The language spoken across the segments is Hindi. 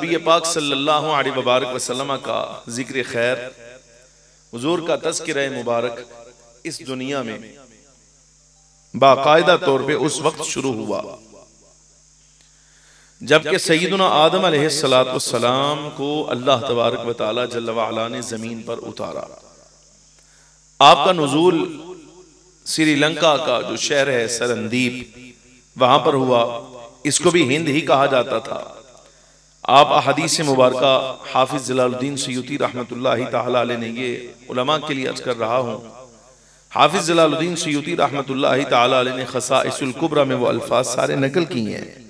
नबी पाक सल्लल्लाहु अलैहि वसल्लम का जिक्र खैर, हुजूर का तज़किरा मुबारक इस दुनिया में बाकायदा तौर पे उस वक्त शुरू हुआ जबकि सैयदुना आदम अलैहिस्सलाम को अल्लाह तबारक व तआला जल्ल व अला ने जमीन पर उतारा। आपका नुज़ूल श्रीलंका का जो शहर है सरनदीप, वहां पर हुआ। इसको भी हिंद ही कहा जाता था। आप अहदीस मुबारका हाफिज जलालुद्दीन सयूती रहमतुल्लाहि तआला अलैह ने, ये उलमा के लिए अर्ज कर रहा हूँ, हाफिज जलालुद्दीन सयूती रहमतुल्लाहि तआला अलैह ने खसाइसुल कुबरा में वो अल्फाज सारे नकल किए हैं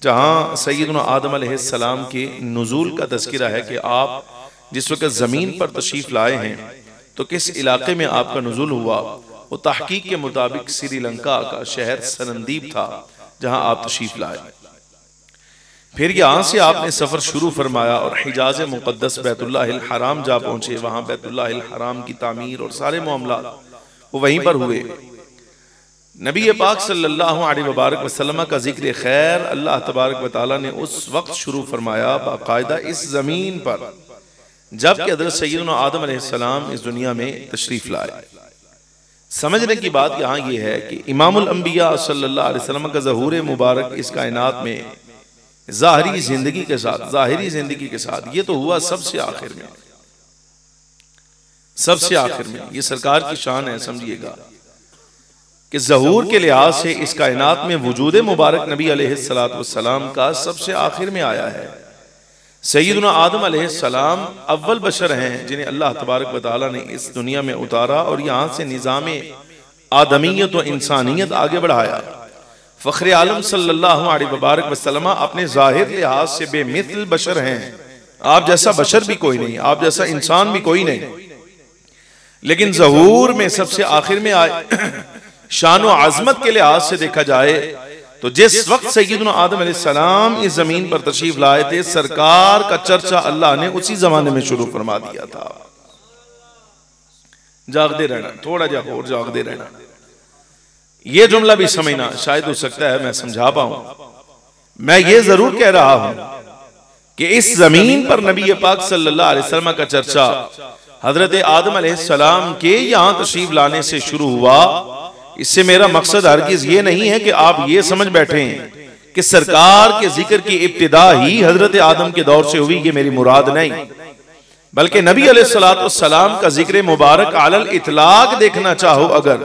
जहाँ सैयदुना आदम अलैहिस्सलाम के नुज़ूल का तज़किरा है कि आप जिस वक्त ज़मीन पर तशरीफ़ लाए हैं तो किस इलाके में आपका नुज़ूल हुआ। वो तहकीक के मुताबिक श्रीलंका का शहर सरनदीप था जहाँ आप तशरीफ़ लाए। फिर यहाँ से आपने सफ़र शुरू फरमाया और हिजाज मुक़द्दस बैतुल्लाहिल हराम जा पहुँचे। वहाँ बैतुल्लाहिल हराम की तामीर और सारे मामलात वो वहीं पर हुए। नबी पाक सल्लल्लाहु अलैहि वसल्लम का जिक्र खैर अल्लाह तबारक व तआला ने उस वक्त शुरू फरमाया बाकायदा इस ज़मीन पर जबकि हज़रत सैयदना आदम अलैहिस्सलाम इस दुनिया में तशरीफ़ लाए। समझने की बात यहाँ ये है कि इमामुल अंबिया सल्लल्लाहु अलैहि वसल्लम का ज़हूर मुबारक इस कायनात में ज़ाहिरी ज़िंदगी के साथ ये तो हुआ सबसे आखिर में, सबसे आखिर में। ये सरकार की शान है, समझिएगा कि ज़हूर के लिहाज से इस कायनात में वजूद मुबारक नबी अलैहिस्सलातु वस्सलाम का सबसे आखिर में आया है। सैयदना आदम अलैहिस्सलाम अव्वल बशर हैं जिन्हें अल्लाह तबारक व तआला ने इस दुनिया में उतारा और यहाँ से निज़ाम आदमियत व इंसानियत आगे बढ़ाया। फ़ख्र आलम सल्लल्लाहु अलैहि वसल्लम अपने ज़ाहिर लिहाज से बेमिसल बशर हैं। आप जैसा बशर भी कोई नहीं, आप जैसा इंसान भी कोई नहीं, लेकिन ज़हूर में सबसे आखिर में आए। शान व आज़मत के लिहाज से देखा जाए तो जिस वक्त सैयदना आदम अलैहिस्सलाम इस जमीन पर तशरीफ लाए थे, सरकार का चर्चा अल्लाह ने उसी जमाने में शुरू फरमा दिया था। जागते रहना, थोड़ा जा और जागते रहना। ये जुमला भी समझना, शायद हो सकता है मैं समझा पाऊं। मैं ये जरूर कह रहा हूं कि इस जमीन पर नबी पाक सल्लल्लाहु अलैहि वसल्लम का चर्चा हजरत आदम अलैहिस्सलाम के यहां तशरीफ लाने से शुरू हुआ। इससे मेरा मकसद हरगिज ये नहीं है कि आप ये समझ बैठे हैं कि सरकार के जिक्र की इब्तिदा ही हजरत आदम के दौर से हुई, ये मेरी मुराद नहीं, बल्कि नबी अलैहिस्सलातु वस्सलाम का जिक्र मुबारक अलल इतलाक देखना चाहो अगर,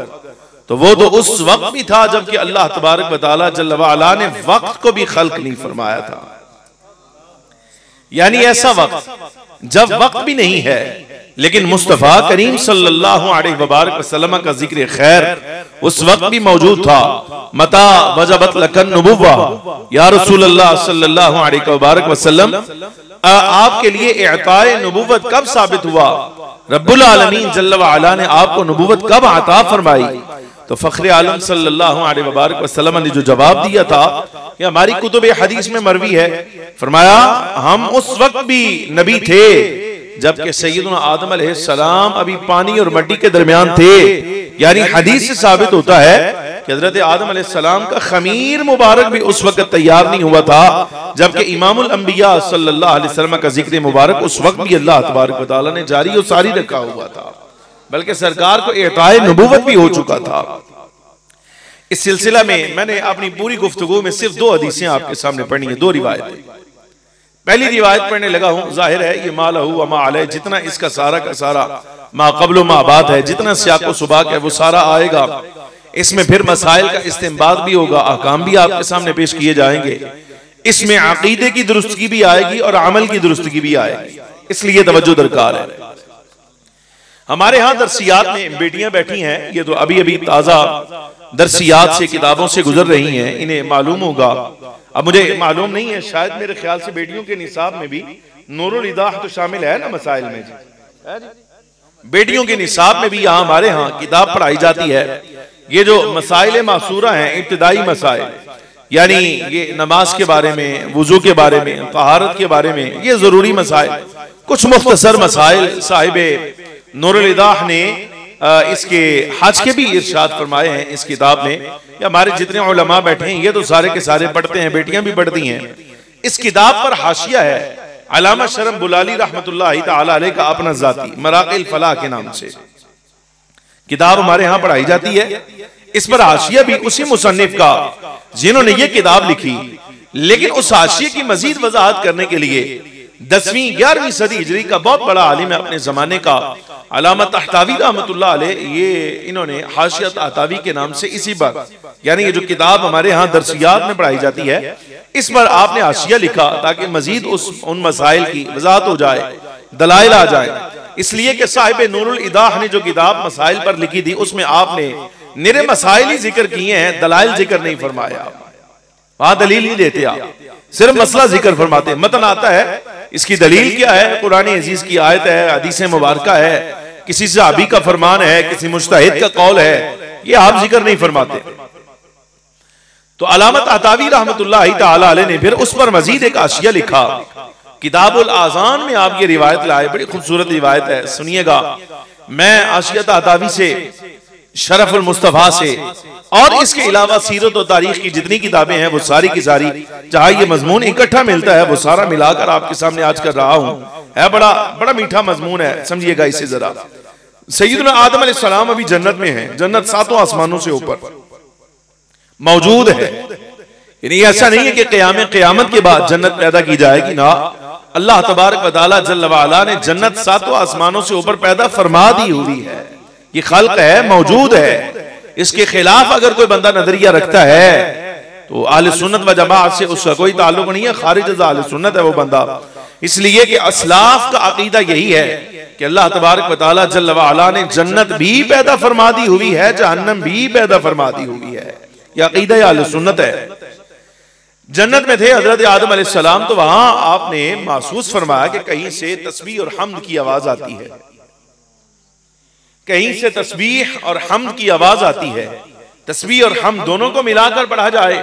तो वो तो उस वक्त भी था जबकि अल्लाह तबारक व तआला जल्ल व अला ने वक्त को भी खल्क नहीं फरमाया था। यानी ऐसा वक्त जब वक्त भी नहीं है लेकिन मुस्तफा करीम सल्लल्लाहु अलैहि वसल्लम का जिक्र खैर उस वक्त भी मौजूद था। मता वजबत लकन नबुव्वा या रसूल अल्लाह सल्लल्लाहु अलैहि वसल्लम, आपके लिए इताए नबुव्वत कब साबित हुआ? रब्बुल आलमीन जल्ल व अला ने आपको नबुव्वत कब अता फरमाई? तो फख्र आलम सल्लल्लाहु अलैहि वसल्लम ने जो जवाब दिया था, ये हमारी कुतुब हदीस में मरवी है, फरमाया हम उस वक्त भी नबी थे जबकि सैयदना आदम अलैहिस्सलाम अभी पानी और मिट्टी के दरमियान थे। यानी हदीस से साबित होता है कि हजरत आदम अलैहिस्सलाम का खमीर मुबारक भी उस वक्त तैयार नहीं हुआ था जबकि इमामुल अंबिया सल्लल्लाहु अलैहि वसल्लम का जिक्र मुबारक उस वक्त भी अल्लाह तबारक व तआला ने जारी और सारी रखा हुआ था, बल्कि सरकार को इताए नबुव्वत भी हो चुका था। इस सिलसिला में मैंने अपनी पूरी गुफ्तगू में सिर्फ दो हदीसें आपके सामने पढ़नी है, दो रिवायत। पहली रिवायत पढ़ने लगा हूं, जाहिर है ये मा लहू व मा अलैह, जितना इसका सारा का सारा मा क़ब्ल मा बाद है, जितना सियाक़ो सुबाक़ है वो सारा आएगा। इसमें फिर मसाइल का इस्तेंबात भी होगा, अहकाम भी आपके सामने पेश किए जाएंगे। इसमें अकीदे की दुरुस्तगी भी आएगी और अमल की दुरुस्तगी भी आएगी, इसलिए तवज्जो दरकार है। हमारे यहाँ दरसियात में बेटियां बैठी हैं, ये तो अभी अभी ताजा दरसियात से किताबों से गुजर रही हैं, इन्हें मालूम होगा। अब मुझे मालूम नहीं है, शायद मेरे ख्याल से बेटियों के निसाब में भी नूरुल इदाह तो शामिल है ना मसाइल में जी। बेटियों के निसाब में भी यहाँ हमारे यहाँ किताब पढ़ाई जाती है। ये जो मसाइल मासूरा हैं, इब्तिदाई मसाइल, यानी ये नमाज के बारे में, वुजू के बारे में, तहारत के बारे में, ये जरूरी मसाइल, कुछ मुख्तसर मसाइल साहिबे नूरुल इदाह ने इसके हज के भी इरशाद फरमाए हैं इस किताब में। या हमारे जितने उलमा बैठे हैं ये तो सारे के सारे पढ़ते हैं, बेटियां भी पढ़ती हैं। इस किताब पर हाशिया है अल्लामा शरम बुलाली रहमतुल्लाहि ताला अलैह का अपना जाती मराक़िल फलाह के नाम से किताब हमारे यहाँ पढ़ाई जाती है। इस पर हाशिया भी उसी मुसन्निफ का जिन्होंने ये किताब लिखी, लेकिन उस हाशिये की मजीद वजाहत करने के लिए 10वीं 11वीं सदी हिजरी का बहुत बड़ा आलिम है अपने जमाने का अल्लामा तहतावी रहमतुल्लाह अलैह, ये इन्होंने हाशिया तहतावी के नाम से इसी पर, यानी ये जो किताब हमारे यहाँ दरसियात में पढ़ाई जाती है, इस पर आपने हाशिया लिखा ताकि मजीद उन मसाइल की वजाहत हो जाए, दलाइल आ जाए। इसलिए कि साहिब नूरुल इदाह ने जो किताब मसाइल पर लिखी थी उसमें आपने निरे मसाइल ही जिक्र किए हैं, दलाइल जिक्र नहीं फरमाया। वहां दलील नहीं देते आप, सिर्फ मसला जिक्र फरमाते। मतन आता है, इसकी दलील क्या है, कुरान अजीज की आयत है, हदीस मुबारका है, किसी सहाबी का फरमान है, किसी मुज्तहिद का कौल है, ये आप जिक्र नहीं फरमाते। तो अल्लामा तहतावी रहमतुल्लाहि ताला अलैह ने फिर उस पर मजीद एक हाशिया लिखा। किताबुल आज़ान में आप ये रिवायत लाए, बड़ी खूबसूरत रिवायत है, सुनिएगा। मैं हाशिया तहतावी से, शरफुल मुस्तफा से और इसके अलावा सीरत और तारीख की जितनी किताबें हैं वो सारी की सारी, जहां ये मजमून इकट्ठा मिलता है वो सारा मिलाकर आपके सामने आज कर रहा हूं। है बड़ा बड़ा मीठा मजमून है, समझिएगा इसे जरा। सैयदना आदम अलैहिस्सलाम अभी जन्नत में है, जन्नत 7 आसमानों से ऊपर मौजूद है। यानी ऐसा नहीं है कि क़यामत के बाद जन्नत पैदा की जाएगी, ना, अल्लाह तबारक व तआला जल्ल व अला ने जन्नत 7 आसमानों से ऊपर पैदा फरमा दी हुई है। ये खल्क है, मौजूद है। इसके खिलाफ अगर कोई बंदा नजरिया रखता है तो अहले सुन्नत व जमाअत से उसका कोई ताल्लुक नहीं है, खारिज अहले सुन्नत है वो बंदा। इसलिए कि अस्लाफ का अकीदा यही है कि अल्लाह तबारक व तआला जल्ल व अला ने जन्नत भी पैदा फरमा दी हुई है, जहन्नम भी पैदा फरमा दी हुई है। यह अकीदा अहले सुन्नत है। जन्नत में थे हजरत आदम अलैहिस्सलाम, तो वहां आपने महसूस फरमाया कि कहीं से तस्बीह और हम्द की आवाज आती है, कहीं से तस्बीह और हम्द की आवाज आती है। तस्बीह और हम्द दोनों को मिलाकर पढ़ा जाए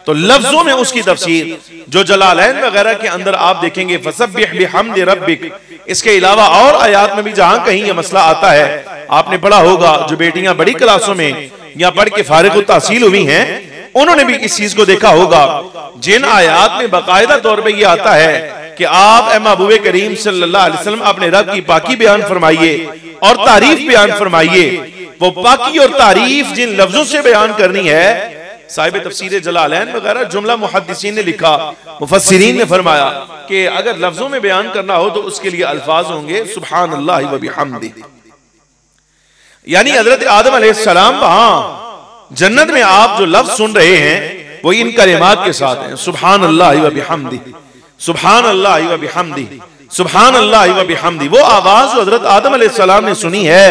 तो लफ्जों में उसकी तफसीर जो जलालैन वगैरह के अंदर आप देखेंगे, फसब्बिह बिहम्दि रब्बिक। इसके अलावा और आयात में भी जहां कहीं यह मसला आता है, आपने पढ़ा होगा, जो बेटियां बड़ी क्लासों में या पढ़ के फारिग तहसील हुई हैं उन्होंने भी इस चीज को देखा होगा, जिन आयात में बाकायदा तौर पे ये आता है कि आप ए महबूब करीम सल्लल्लाहु अलैहि वसल्लम अपने रब की पाकी बयान फरमाइए और तारीफ बयान फरमाइए। वो पाकी और तारीफ जिन लफ्जों से बयान करनी है, साहिब तफसीर जलालैन वगैरह जुमला मुहद्दिसीन ने लिखा, मुफस्सिरीन ने फरमाया कि अगर लफ्जों में बयान करना हो तो उसके लिए अल्फाज होंगे सुब्हानल्लाहि व बिहम्दिही। यानी हजरत आदम अलैहिस्सलाम वहां जन्नत में आप जो लफ्ज सुन रहे हैं वो इन कलिमात के साथ हैं, सुब्हानल्लाहि व बिहम्दिही, सुब्हानल्लाहि व बिहम्दिही, सुब्हानल्लाहि व बिहम्दिही। वो आवाज जो हजरत आदम अलैहिस्सलाम ने सुनी है,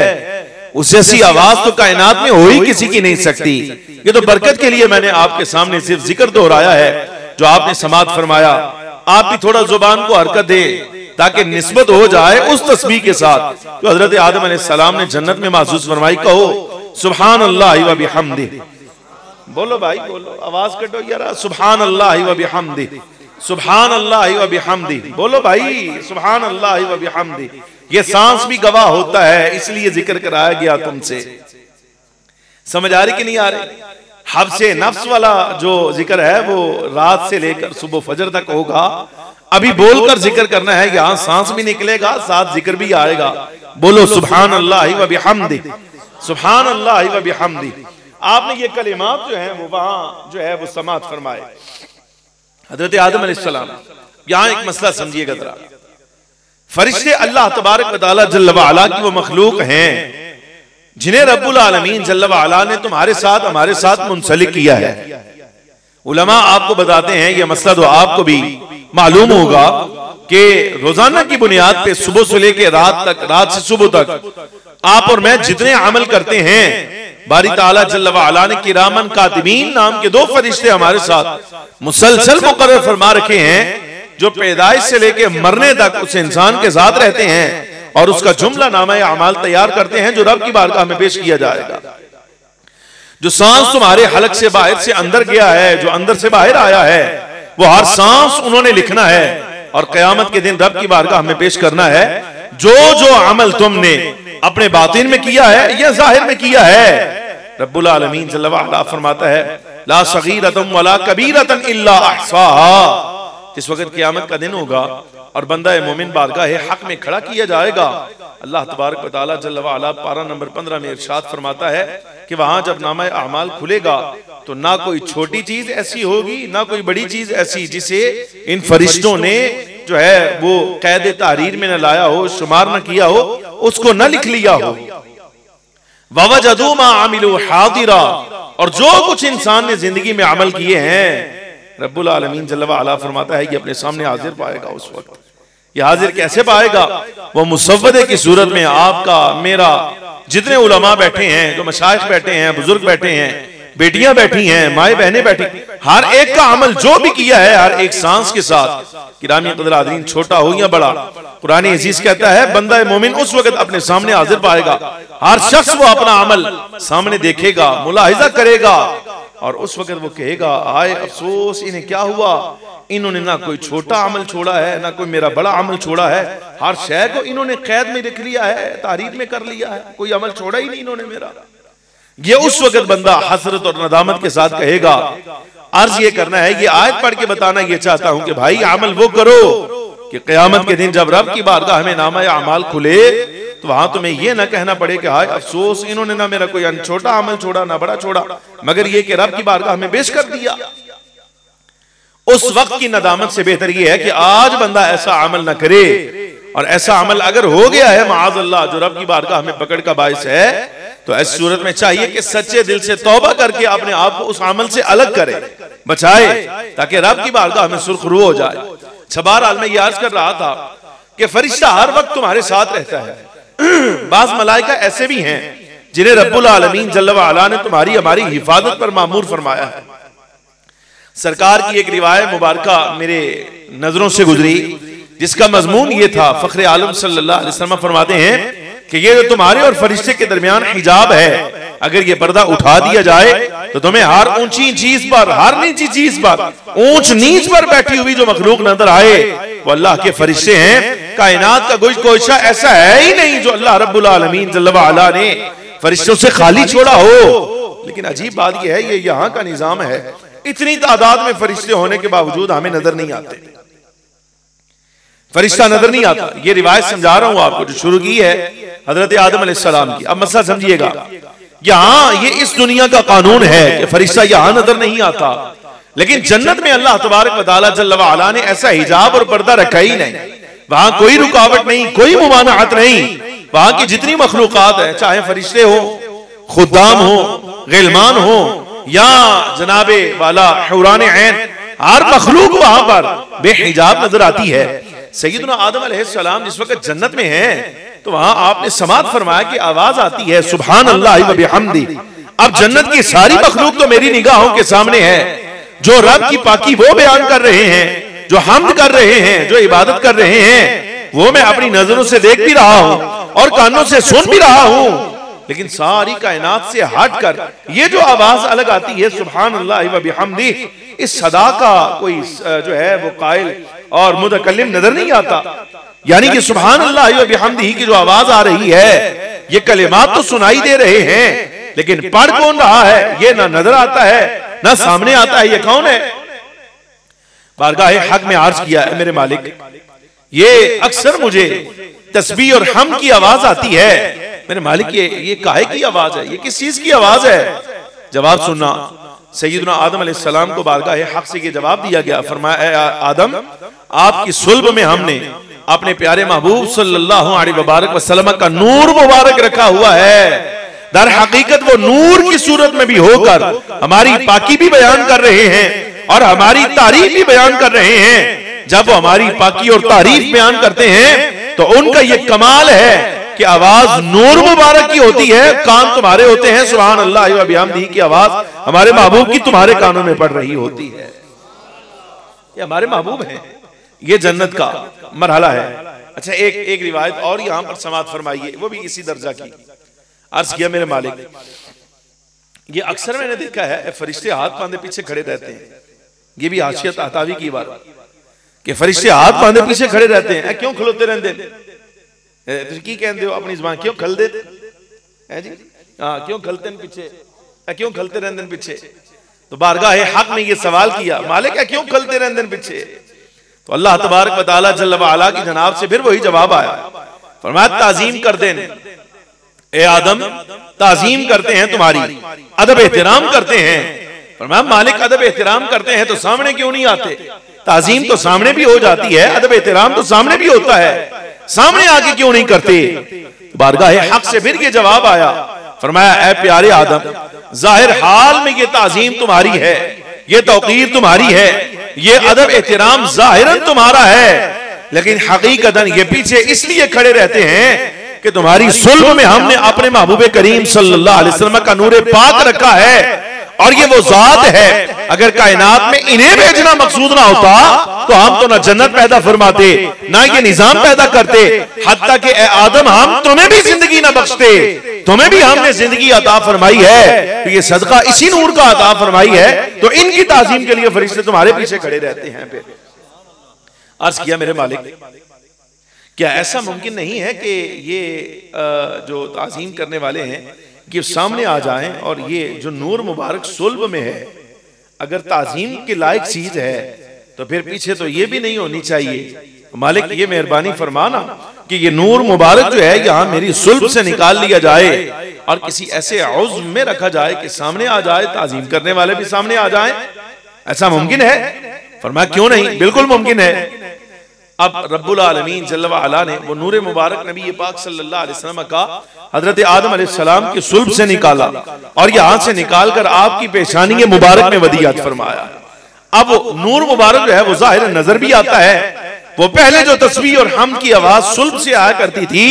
उस जैसी आवाज तो कायनात में हो ही किसी की नहीं सकती। ये तो बरकत के लिए मैंने आपके सामने सिर्फ जिक्र दोहराया है जो आपने समात फरमाया। आप भी थोड़ा जुबान को हरकत दे ताकि निस्बत हो जाए उस तस्बीह के साथ जो हजरत आदम अलैहिस्सलाम ने जन्नत में महसूस फरमाई। कहो सुब्हानल्लाहि व बिहम्दिही, बोलो भाई बोलो, आवाज कटो यार, सुब्हानल्लाहि व बिहम्दिही, सुब्हानल्लाहि व बिहम्दिही, बोलो भाई सुब्हानल्लाहि व बिहम्दिही। ये सांस भी गवाह होता है, इसलिए जिक्र कराया गया तुमसे। समझ आ रही कि नहीं आ रही? हब्से नफ्स वाला जो जिक्र है वो रात से लेकर सुबह फजर तक होगा। अभी बोलकर जिक्र करना है, यहां सांस भी निकलेगा, साथ जिक्र भी आएगा। बोलो सुब्हानल्लाहि व बिहम्दिही, सुब्हानल्लाहि व बिहम्दिही। आपने ये कलिमात जो है वो वहां जो है वो समात फरमाए हजरत आदम अलैहिस्सलाम। यहां एक मसला समझिएगा जरा, फरिश्ते अल्लाह तबारक व तआला जल्ल व अला की वो मखलूक हैं जिन्हें रब्बुल आलमीन जल्ल व अला ने तुम्हारे साथ हमारे साथ मुंसलिक किया है। उलमा आपको बताते हैं, यह मसला तो आपको भी मालूम होगा कि रोजाना की बुनियाद पे सुबह से लेकर रात तक, रात से सुबह तक आप और मैं जितने अमल करते हैं, बारी ताला जल्ल व अला ने किरामन कातिबीन नाम के 2 फरिश्ते हमारे साथ मुसलसल मुकर्रर फरमा रखे हैं जो पैदाइश से लेके मरने तक उस इंसान के साथ रहते हैं और उसका जुमला नामा अमाल तैयार करते हैं जो रब की बारगाह में पेश किया जाएगा। जो सांस तुम्हारे हलक से बाहर से अंदर गया है, जो अंदर से बाहर आया है, वो हर सांस उन्होंने लिखना है और क़यामत के दिन रब की बारगाह में पेश करना है। जो जो अमल तुमने अपने बातिन में किया है या जाहिर में किया है, रब्बुल आलमीन जल्ल व अला फरमाता है, ला सगीरतन वला कबीरतन इल्ला अहसाहा। जिस वक्त क़यामत का दिन होगा और बंदा मोमिन बारगाह हक में खड़ा किया जाएगा, अल्लाह तबारक व तआला जल्ल व अला पारा नंबर 15 में इरशाद फरमाता है कि वहां जब नामा अमाल खुलेगा तो ना कोई छोटी चीज ऐसी होगी ना कोई बड़ी चीज ऐसी जिसे इन फरिश्तों ने जो है वो कैद तहरीर में न लाया हो, शुमार न किया हो, उसको न लिख लिया हो। ववजदू मा अमिलू हादिरा, और जो कुछ इंसान ने जिंदगी में अमल किए हैं रब्बुल आलमीन जल्ल व अला फरमाता है कि अपने सामने हाजिर पाएगा। उस वक्त ये हाजिर कैसे पाएगा? वो मुसव्वदे की सूरत में आपका मेरा जितने उलमा बैठे हैं, जो मशाइख बैठे हैं, बुजुर्ग बैठे हैं, बेटियां बैठी हैं, माए बहनें बैठी, हर एक का अमल जो भी किया है हर एक सांस के साथ, किरामी क़दर आदरीन, छोटा हो या बड़ा, कुरान अजीज कहता है बंदा मोमिन उस वक्त अपने सामने हाजिर पाएगा। हर शख्स वो अपना अमल सामने देखेगा, मुलाहिजा करेगा और उस वक्त वो कहेगा आए अफसोस इन्हें क्या हुआ, इन्होंने ना कोई छोटा अमल छोड़ा है ना कोई मेरा बड़ा अमल छोड़ा है, हर शय को इन्होंने कैद में रख लिया है, तारीख में कर लिया है, कोई अमल छोड़ा ही नहीं इन्होंने मेरा। ये उस वक्त बंदा हसरत और नदामत के साथ कहेगा। अर्ज ये करना है, ये आयत पढ़ के बताना ये चाहता हूं कि भाई अमल वो करो कि क़यामत के दिन जब रब की बारगाह में नामा अमाल खुले तो वहां तुम्हें ये ना कहना पड़े कि हाय अफसोस इन्होंने ना मेरा कोई छोटा अमल छोड़ा ना बड़ा छोड़ा, मगर ये कि रब की बारगाह में पेश कर दिया। उस वक्त की नदामत से बेहतर ये है कि आज बंदा ऐसा अमल ना करे, और ऐसा अमल अगर हो गया है माअज़ल्लाह जो रब की बारगाह में पकड़ का बायस है, तो ऐसी सूरत में चाहिए कि सच्चे दिल से तौबा करके अपने आप को उस अमल से अलग करे, बचाए, ताकि रब की बारगाह में सुरखरू हो जाए। बहरहाल मैं ये अर्ज कर रहा था कि फरिश्ता हर वक्त तुम्हारे साथ रहता है। बाज मलाइका ऐसे भी हैं जिन्हें रब्बुल आलमीन जल्ल व अला ने तुम्हारी हमारी हिफाजत पर मामूर फरमाया है। सरकार की एक रिवायत मुबारका मेरे नजरों से गुजरी जिसका मजमून ये था, फख्र आलम सल्लल्लाहु अलैहि वसल्लम फरमाते हैं कि ये जो तुम्हारे और फरिश्ते के दरमियान हिजाब है, अगर ये पर्दा उठा दिया जाए तो तुम्हें हर ऊंची चीज पर, हर नीची चीज पर, ऊंच नीच पर बैठी हुई जो मखलूक नजर आए वो अल्लाह के फरिश्ते हैं। कायनात का कोई शय ऐसा है ही नहीं जो अल्लाह रब्बुल आलमीन जल्ल व अला ने फरिश्तों से खाली छोड़ा हो। लेकिन अजीब बात यह है, ये यहाँ का निजाम है, इतनी तादाद में फरिश्ते होने के बावजूद हमें नजर नहीं आते, फरिश्ता नजर नहीं आता। ये रिवायत समझा रहा हूं आपको जो शुरू की है हजरत आदम अलैहिस्सलाम की। अब मसला समझिएगा, यहां ये इस दुनिया का कानून है कि फरिश्ता यहां नजर नहीं आता, लेकिन जन्नत में अल्लाह तबारक व तआला जल्ल व अला ने ऐसा हिजाब और पर्दा रखा ही नहीं। वहां कोई रुकावट नहीं, कोई मुमानअत नहीं। वहां की जितनी मखलूकात है, चाहे फरिश्ते हो, खुद्दाम हो, गिलमान हो या जनाबे वाला हुरान ऐन, हर मखलूक वहां पर बेहिजाब नजर आती है। सैयदना आदम अलैहिस्सलाम जिस वक्त जन्नत में हैं तो वहां आपने समात फरमाया कि आवाज आती है सुभान अल्लाह व बिहम्दी। अब जन्नत की सारी मखलूक तो मेरी निगाहों के सामने है, जो रब की पाकी वो बयान कर रहे हैं, जो हम्द कर रहे हैं, जो इबादत कर रहे हैं, वो मैं अपनी नजरों से देख भी रहा हूं और कानों से सुन भी रहा हूं। लेकिन सारी कायनात से हटकर ये जो आवाज अलग आती है सुभान अल्लाह व बिहम्दी, इस सदा का कोई जो है वो कायल और मुतकल्लिम नजर नहीं आता। यानी कि सुभान अल्लाह व बिहम्दी की जो आवाज आ रही है, ये कलिमात तो सुनाई दे रहे हैं, लेकिन पढ़ कौन रहा है ये ना नजर आता है ना सामने आता है। ये कौन है? बारगाह हक में अर्ज किया है मेरे मालिक, ये अक्सर मुझे तस्बीह और हम की आवाज आती है। मेरे मालिक ये काहे की आवाज है, ये किस चीज की आवाज है? जवाब सुनना, सैयदना आदम अलैहिस्सलाम को बारगाह हक से ये जवाब दिया गया, फरमाया आदम आपकी सुल्ब में हमने अपने प्यारे महबूब सल्लल्लाहु अलैहि वसल्लम का नूर मुबारक रखा हुआ है। दर हकीकत वो नूर की सूरत में भी होकर हमारी पाकी भी बयान कर रहे हैं और हमारी तारीफ भी बयान कर रहे हैं। जब वो हमारी पाकी और तारीफ बयान करते हैं तो उनका ये कमाल है कि आवाज नूर मुबारक की होती है, कान तुम्हारे होते हैं सुभान अल्लाह व बिहम्दिही की आवाज हमारे महबूब की तुम्हारे कानों में पड़ रही होती है। ये हमारे महबूब हैं, ये जन्नत का मरहला है। अच्छा, एक रिवायत और यहां पर समात फरमाइए, वो भी इसी दर्जा की। अर्ज किया मेरे मालिक, ये अक्सर मैंने देखा है फरिश्ते हाथ बांधे पीछे खड़े रहते हैं। ये भी हाशियत अतावी की बात कि फरिश्ते हाथ बांधे पीछे खड़े रहते हैं। क्यों खलोते रहते की कहते हो अपनी जुबान, क्यों खल देते हैं जी? हाँ, क्यों खलते हैं पीछे, क्यों खलते रहते हैं पीछे? तो बारगाह हक में ये सवाल किया, मालिक क्यों खलते रहते हैं पीछे? तो अल्लाह तबारक व तआला जल्ल व अला की जनाब से फिर वही जवाब आया, फरमाया ताजीम कर दें, ए आदम ताजीम करते हैं तुम्हारी, अदब एहतराम करते हैं। फरमाया मालिक अदब एहतराम करते हैं तो सामने क्यों नहीं आते? ताजीम तो सामने भी हो जाती है, अदब एहतराम तो सामने भी होता है, सामने आके क्यों नहीं करते? बारगाह हक से फिर ये जवाब आया, फरमाया ए प्यारे आदम, जाहिर हाल में ये ताजीम तुम्हारी है, ये तौकीर तुम्हारी है, ये अदब एहतराम जाहिरन तुम्हारा है, लेकिन हकीकतन ये पीछे इसलिए खड़े रहते हैं कि तुम्हारी सुल्ब में हमने अपने महबूब करीम सल्लल्लाहु अलैहि वसल्लम का नूरे पाक रखा है, और ये वो जात है, अगर कायनात में इन्हें भेजना मकसूद ना होता तो हम तो ना जन्नत पैदा फरमाते, ना ये निजाम पैदा करते, हत्ता कि ए आदम हम तुम्हें भी जिंदगी ना बख्शते, तुम्हें भी हमने जिंदगी अता फरमाई है, तो ये सदका इसी नूर का अता फरमाई है, तो इनकी ताजीम के लिए फरिश्ते तुम्हारे पीछे खड़े रहते हैं। फिर अर्ज किया, मेरे मालिक क्या ऐसा मुमकिन नहीं है कि ये जो ताजीम करने वाले हैं कि सामने आ जाएं, और ये जो नूर मुबारक सुल्ब में है अगर ताजीम के लायक चीज है तो फिर पीछे तो ये भी नहीं होनी चाहिए। मालिक ये मेहरबानी फरमाना कि ये नूर मुबारक जो है यहाँ मेरी सुल्ब से निकाल लिया जाए और किसी ऐसे औज़ में रखा जाए कि सामने आ जाए, ताजीम करने वाले भी सामने आ जाए। ऐसा मुमकिन है? फरमाया क्यों नहीं, बिल्कुल मुमकिन है। अब रब्बुल आलमीन जल्ल व अला ने वो नूर मुबारक नबी पाक सल्लल्लाहु अलैहि वसल्लम का हजरत आदम अलैहिस्सलाम की सुल्ब से निकाला और यहाँ से निकालकर आपकी पेशानी मुबारक में वदियत फरमाया। अब नूर मुबारक जो है वो जाहिर नजर भी आता है, वो पहले जो तस्बीह और हम की आवाज सुल्ब से आया करती थी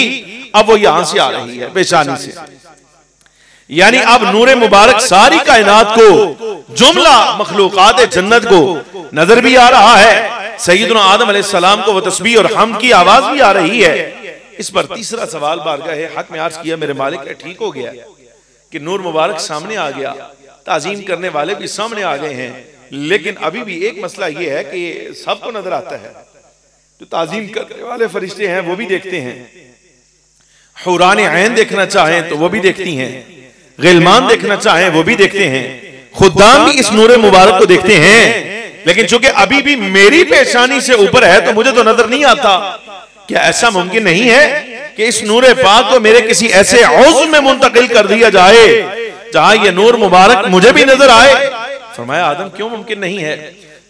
अब वो यहाँ से आ रही है पेशानी से, यानी अब नूर मुबारक सारी कायनात को, जुमला मखलूकात जन्नत को नजर भी आ रहा है। सैयदना आदम अलैहिस्सलाम को वो तस्बीह और हम की आवाज भी आ रही है। इस पर तीसरा सवाल बारगाह हक में अर्ज किया, मेरे मालिक ठीक हो गया कि नूर मुबारक सामने आ गया, ताजीम करने वाले भी सामने आ गए हैं, लेकिन अभी भी एक मसला ये है कि सबको नजर आता है, जो ताजीम करने वाले फरिश्ते हैं वो भी देखते हैं, हुरान ऐन देखना चाहें तो वो भी देखती हैं, गिलमान देखना चाहें वो भी देखते हैं, खुद्दाम भी इस नूर मुबारक को देखते हैं, लेकिन चूंकि अभी भी मेरी पेशानी से ऊपर है तो मुझे तो नजर नहीं आता। क्या ऐसा मुमकिन नहीं है कि इस नूर पाक को मेरे किसी ऐसे औज़ में मुंतकिल कर दिया जाए जहां ये नूर मुबारक मुझे भी नजर आए? फरमाया आदम क्यों मुमकिन नहीं है?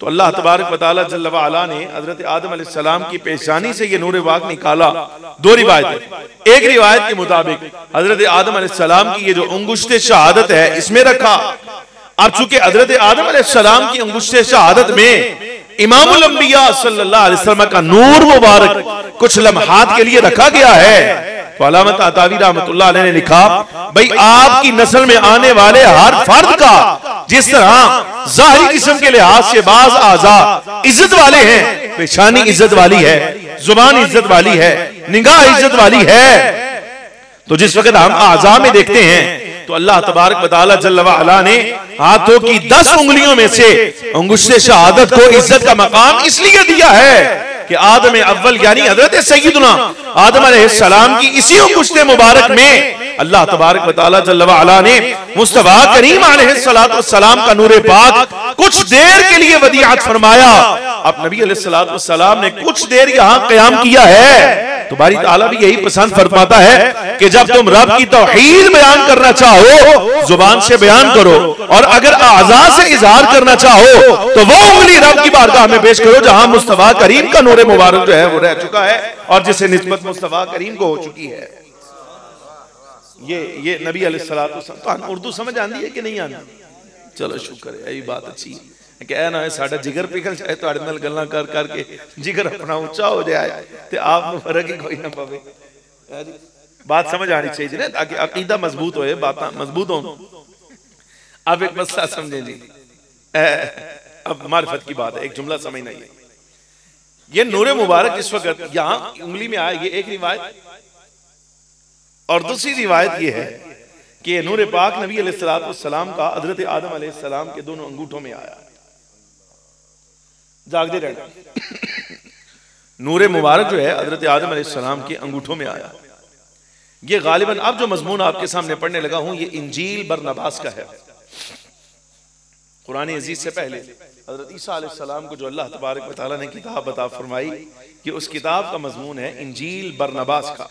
तो अल्लाह तबारक व तआला जल्ल व अला ने हजरत आदम अलैहिस्सलाम की पेशानी से ये नूर पाक निकाला। दो रिवायत, एक रिवायत के मुताबिक हजरत आदम अलैहिस्सलाम की ये जो अंगुश्ते शहादत है इसमें रखा। अब चूंकि हजरत आदम अलैहिस्सलाम की अंगुश्ते शहादत में इमामुल अंबिया सल्लल्लाहु अलैहि वसल्लम का नूर मुबारक कुछ लम्हात के लिए रखा गया है, तो अलामत अतावी रहमतुल्लाह अलैह ने लिखा, भाई आपकी नस्ल में आने वाले हर फर्द का जिस तरह ज़ाहिरी जिस्म के लिहाज से बाज आज़ा इज्जत वाले हैं, पेशानी इज्जत वाली है, जुबान इज्जत वाली है, निगाह इज्जत वाली है, तो जिस वक्त हम आज़ा में देखते हैं तो अल्लाह तबारक व तआला जल्ल व अला ने हाथों की 10 उंगलियों में से अंगुश्ते शहादत को इज्जत का मकाम इसलिए दिया है कि आदम अव्वल यानी हजरत सैयदना आदम अलैहिस्सलाम की इसी अंगुश्ते मुबारक में अल्लाह तबारक व तआला जल्ल व अला ने मुस्तफा करीम अलैहिस्सलातु वस्सलाम का नूरे पाक कुछ देर के लिए वदीअत फरमाया। अब नबी अलैहिस्सलातु वस्सलाम ने कुछ देर यहाँ क़याम किया है, तो बारी ताला भी यही पसंद फरमाता है कि जब तुम रब की तौहीद बयान करना चाहो जुबान से बयान करो, और अगर आज़ा से इजहार करना चाहो तो वो उंगली रब की बारगाह में पेश करो जहां मुस्तफा करीम का नूर मुबारक जो है वो रह चुका है और जिसे निस्बत मुस्तफा करीम को हो चुकी है। ये नबी अलैहिस्सलातु वस्सलाम, तो उर्दू समझ आती है कि नहीं आती? चलो शुक्र है, यही बात अच्छी है कि ना साडा जिगर पिघल जाए तो नाल गल्लां कर करके जिगर अपना ऊंचा हो जाए ते आप नु फर्क ही कोई ना पवे। बात समझ आनी चाहिए ना, ताकि अकीदा मजबूत होए, बात मजबूत हो। अब एक मसला समझे जी, अब मारिफत की बात है, एक जुमला समझना है। ये नूर मुबारक इस वक्त यहाँ उंगली में आया, ये एक रिवायत, और दूसरी रिवायत ये है कि नूर पाक नबी अलैहिस्सलातु वस्सलाम का हजरत आदम अलैहिस्सलाम के दोनों अंगूठों में आया। जागते रहना, नूर मुबारक जो है हजरत आदम अलैहिस्सलाम के अंगूठों में आया। ये गालिबन अब जो मजमून आपके सामने पढ़ने लगा हूं ये इंजील बरनबास का है। कुरान अजीज से पहले हज़रत ईसा अलैहिस्सलाम को जो अल्लाह तबारक व तआला ने किताब अता फरमाई कि उस किताब का मजमून है इंजील बरनबास का।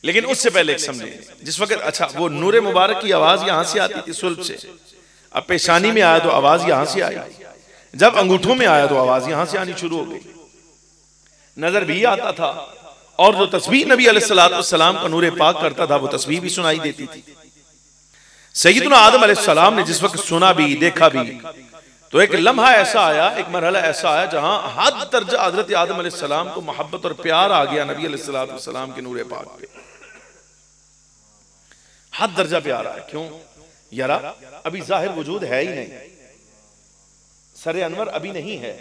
लेकिन उससे पहले एक समझे, जिस वक्त अच्छा वो नूर मुबारक की आवाज यहां से आती थी सुल्ब से, अब पेशानी में आया तो आवाज यहां से आई, जब अंगूठों में आया तो आवाज यहां से आनी शुरू हो गई, नजर भी आता था, और जो तस्बीह नबी अलैहिस्सलाम का नूर पाक करता था वो तस्बीह भी सुनाई देती थी। सैयदना आदम अलैहिस्सलाम ने जिस वक्त सुना भी देखा भी, तो एक लम्हा ऐसा आया, एक मरहला ऐसा आया जहां हद दर्जा हजरत आदम अलैहिस्सलाम को मोहब्बत और प्यार आ गया नबी अलैहिस्सलाम के नूर पाक पे, हद दर्जा प्यार आया। क्यों यारा, अभी जाहिर वजूद है ही नहीं, सरे अनवर अभी नहीं है,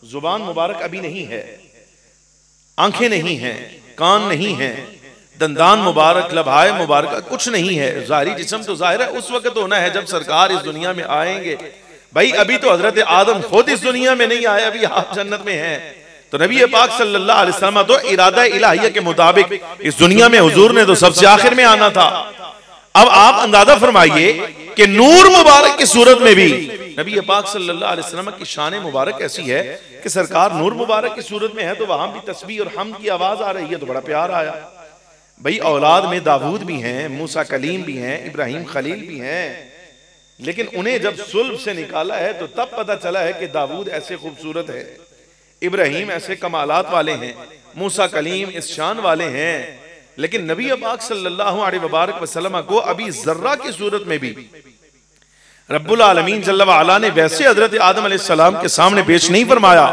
जुबान मुबारक अभी नहीं है, आंखें नहीं हैं, कान नहीं हैं, दंदान मुबारक, लबाए मुबारक कुछ नहीं है, जाहिरी जिस्म तो जाहिर है उस वक्त होना है जब सरकार इस दुनिया में आएंगे। भाई अभी तो हजरत आदम खुद इस दुनिया में नहीं आए, अभी आप जन्नत में हैं, तो नबी पाक सल्लल्लाहु अलैहि वसल्लम तो इरादा इलाहिया के मुताबिक इस दुनिया में हुजूर ने तो सबसे आखिर में आना था। अब आप अंदाजा फरमाइए कि नूर मुबारक की सूरत में भी नबी पाक सल्लल्लाहु अलैहि वसल्लम की शान मुबारक ऐसी है कि सरकार नूर मुबारक की सूरत में है, तो वहां भी तस्बीह और हम्द की आवाज आ रही है, तो बड़ा प्यार आया। भाई औलाद में दाऊद भी हैं, मूसा कलीम भी हैं, इब्राहिम खलील भी हैं, लेकिन उन्हें जब सुल्ब से निकाला है तो तब पता चला है कि दाऊद ऐसे खूबसूरत है, इब्राहिम ऐसे कमालात वाले हैं, मूसा कलीम इस शान वाले हैं, लेकिन नबी पाक सल्लल्लाहु अलैहि वसल्लम को अभी जर्रा की सूरत में भी रब्बुल आलमीन जल्ल व अला ने वैसे हजरत आदम अलैहिस्सलाम के सामने पेश नहीं फरमाया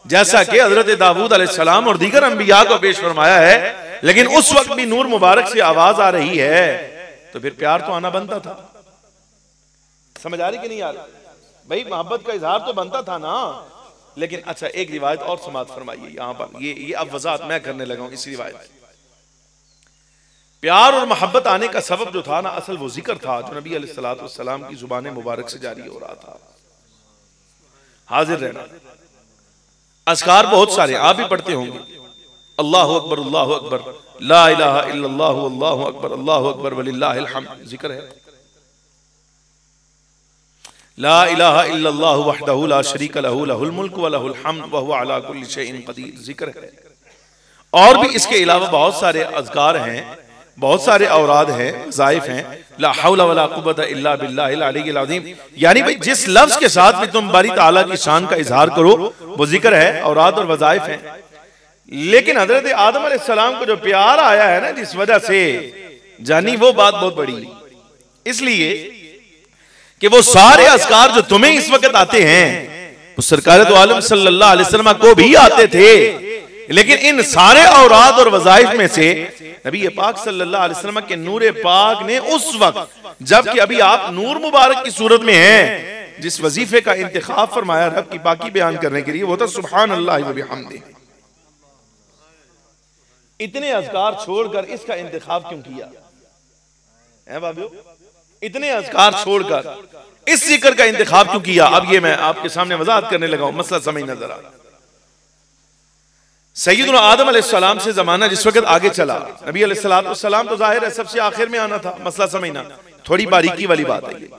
जैसा कि हजरत दाऊद अलैहिस्सलाम और दीगर अंबिया को पेश फरमाया है, लेकिन उस वक्त भी नूर मुबारक से आवाज आ रही है, तो फिर प्यार तो आना बनता था। समझ आ रही कि नहीं यार? भाई मोहब्बत का इजहार तो बनता था ना। लेकिन अच्छा एक रिवायत और समात फरमाइए यहां पर, ये अब वजाहत मैं करने लगा हूं इस रिवायत। प्यार और मोहब्बत आने का सबब जो था ना, असल वो जिक्र था जो नबी अलैहिस्सलाम की जुबान मुबारक से जारी हो रहा था। हाजिर रहना, अज़कार बहुत सारे आप भी पढ़ते होंगे, अल्लाहु अकबर अल्लाहु अकबर, ला इलाहा इल्लल्लाहु अल्लाहु अकबर अल्लाहु अकबर वलिल्लाहिल हम्द जिक्र है, ला इलाहा इल्लल्लाहु वहदहु ला शरीका लहु लहुल मुल्क व लहुल हम्द व हुवा अला कुल्लि शैइन कदीर जिक्र है। और भी इसके अलावा बहुत सारे अज़कार हैं, बहुत सारे औराद हैं, ज़ाइफ हैं, ला हौला वला कुव्वता इल्ला बिल्लाहिल अलीय्यिल अज़ीम, यानी भाई जिस लफ्ज के साथ भी तुम बारी ताला की शान का इजहार करो वो जिक्र है, औराद और वज़ाइफ हैं। लेकिन हजरत आदम अलैहिस्सलाम को जो प्यार आया है ना जिस वजह से, जानी वो बात बहुत बड़ी, इसलिए कि वो सारे अज़कार जो तुम्हें इस वक्त आते हैं वो सरकार दो आलम सल्लल्लाहु अलैहि वसल्लम को भी आते थे, लेकिन इन सारे औराद और वज़ाइफ में से नबी पाक सल्लल्लाहु अलैहि वसल्लम के नूर पाक ने उस वक्त जबकि अभी आप नूर मुबारक की सूरत में हैं, जिस वजीफे का इंतखाब फरमाया रब की पाकी बयान करने के लिए, वो था सुभान अल्लाह व बिहम्दिही। इतने अज़कार छोड़कर इसका इंतखाब क्यों किया है भाइयों? इतने अज़कार छोड़कर इस जिक्र का इंतखाब क्यों किया? अब ये मैं आपके सामने वजाहत करने लगा हूं, मसला समझना जरा। सैयदना आदम अलैहिस्सलाम से जमाना जिस वक्त आगे चला, नबी अलैहिस्सलाम तो जाहिर है सबसे आखिर में आना था, मसला समझना, थोड़ी बारीकी वाली बात है ये।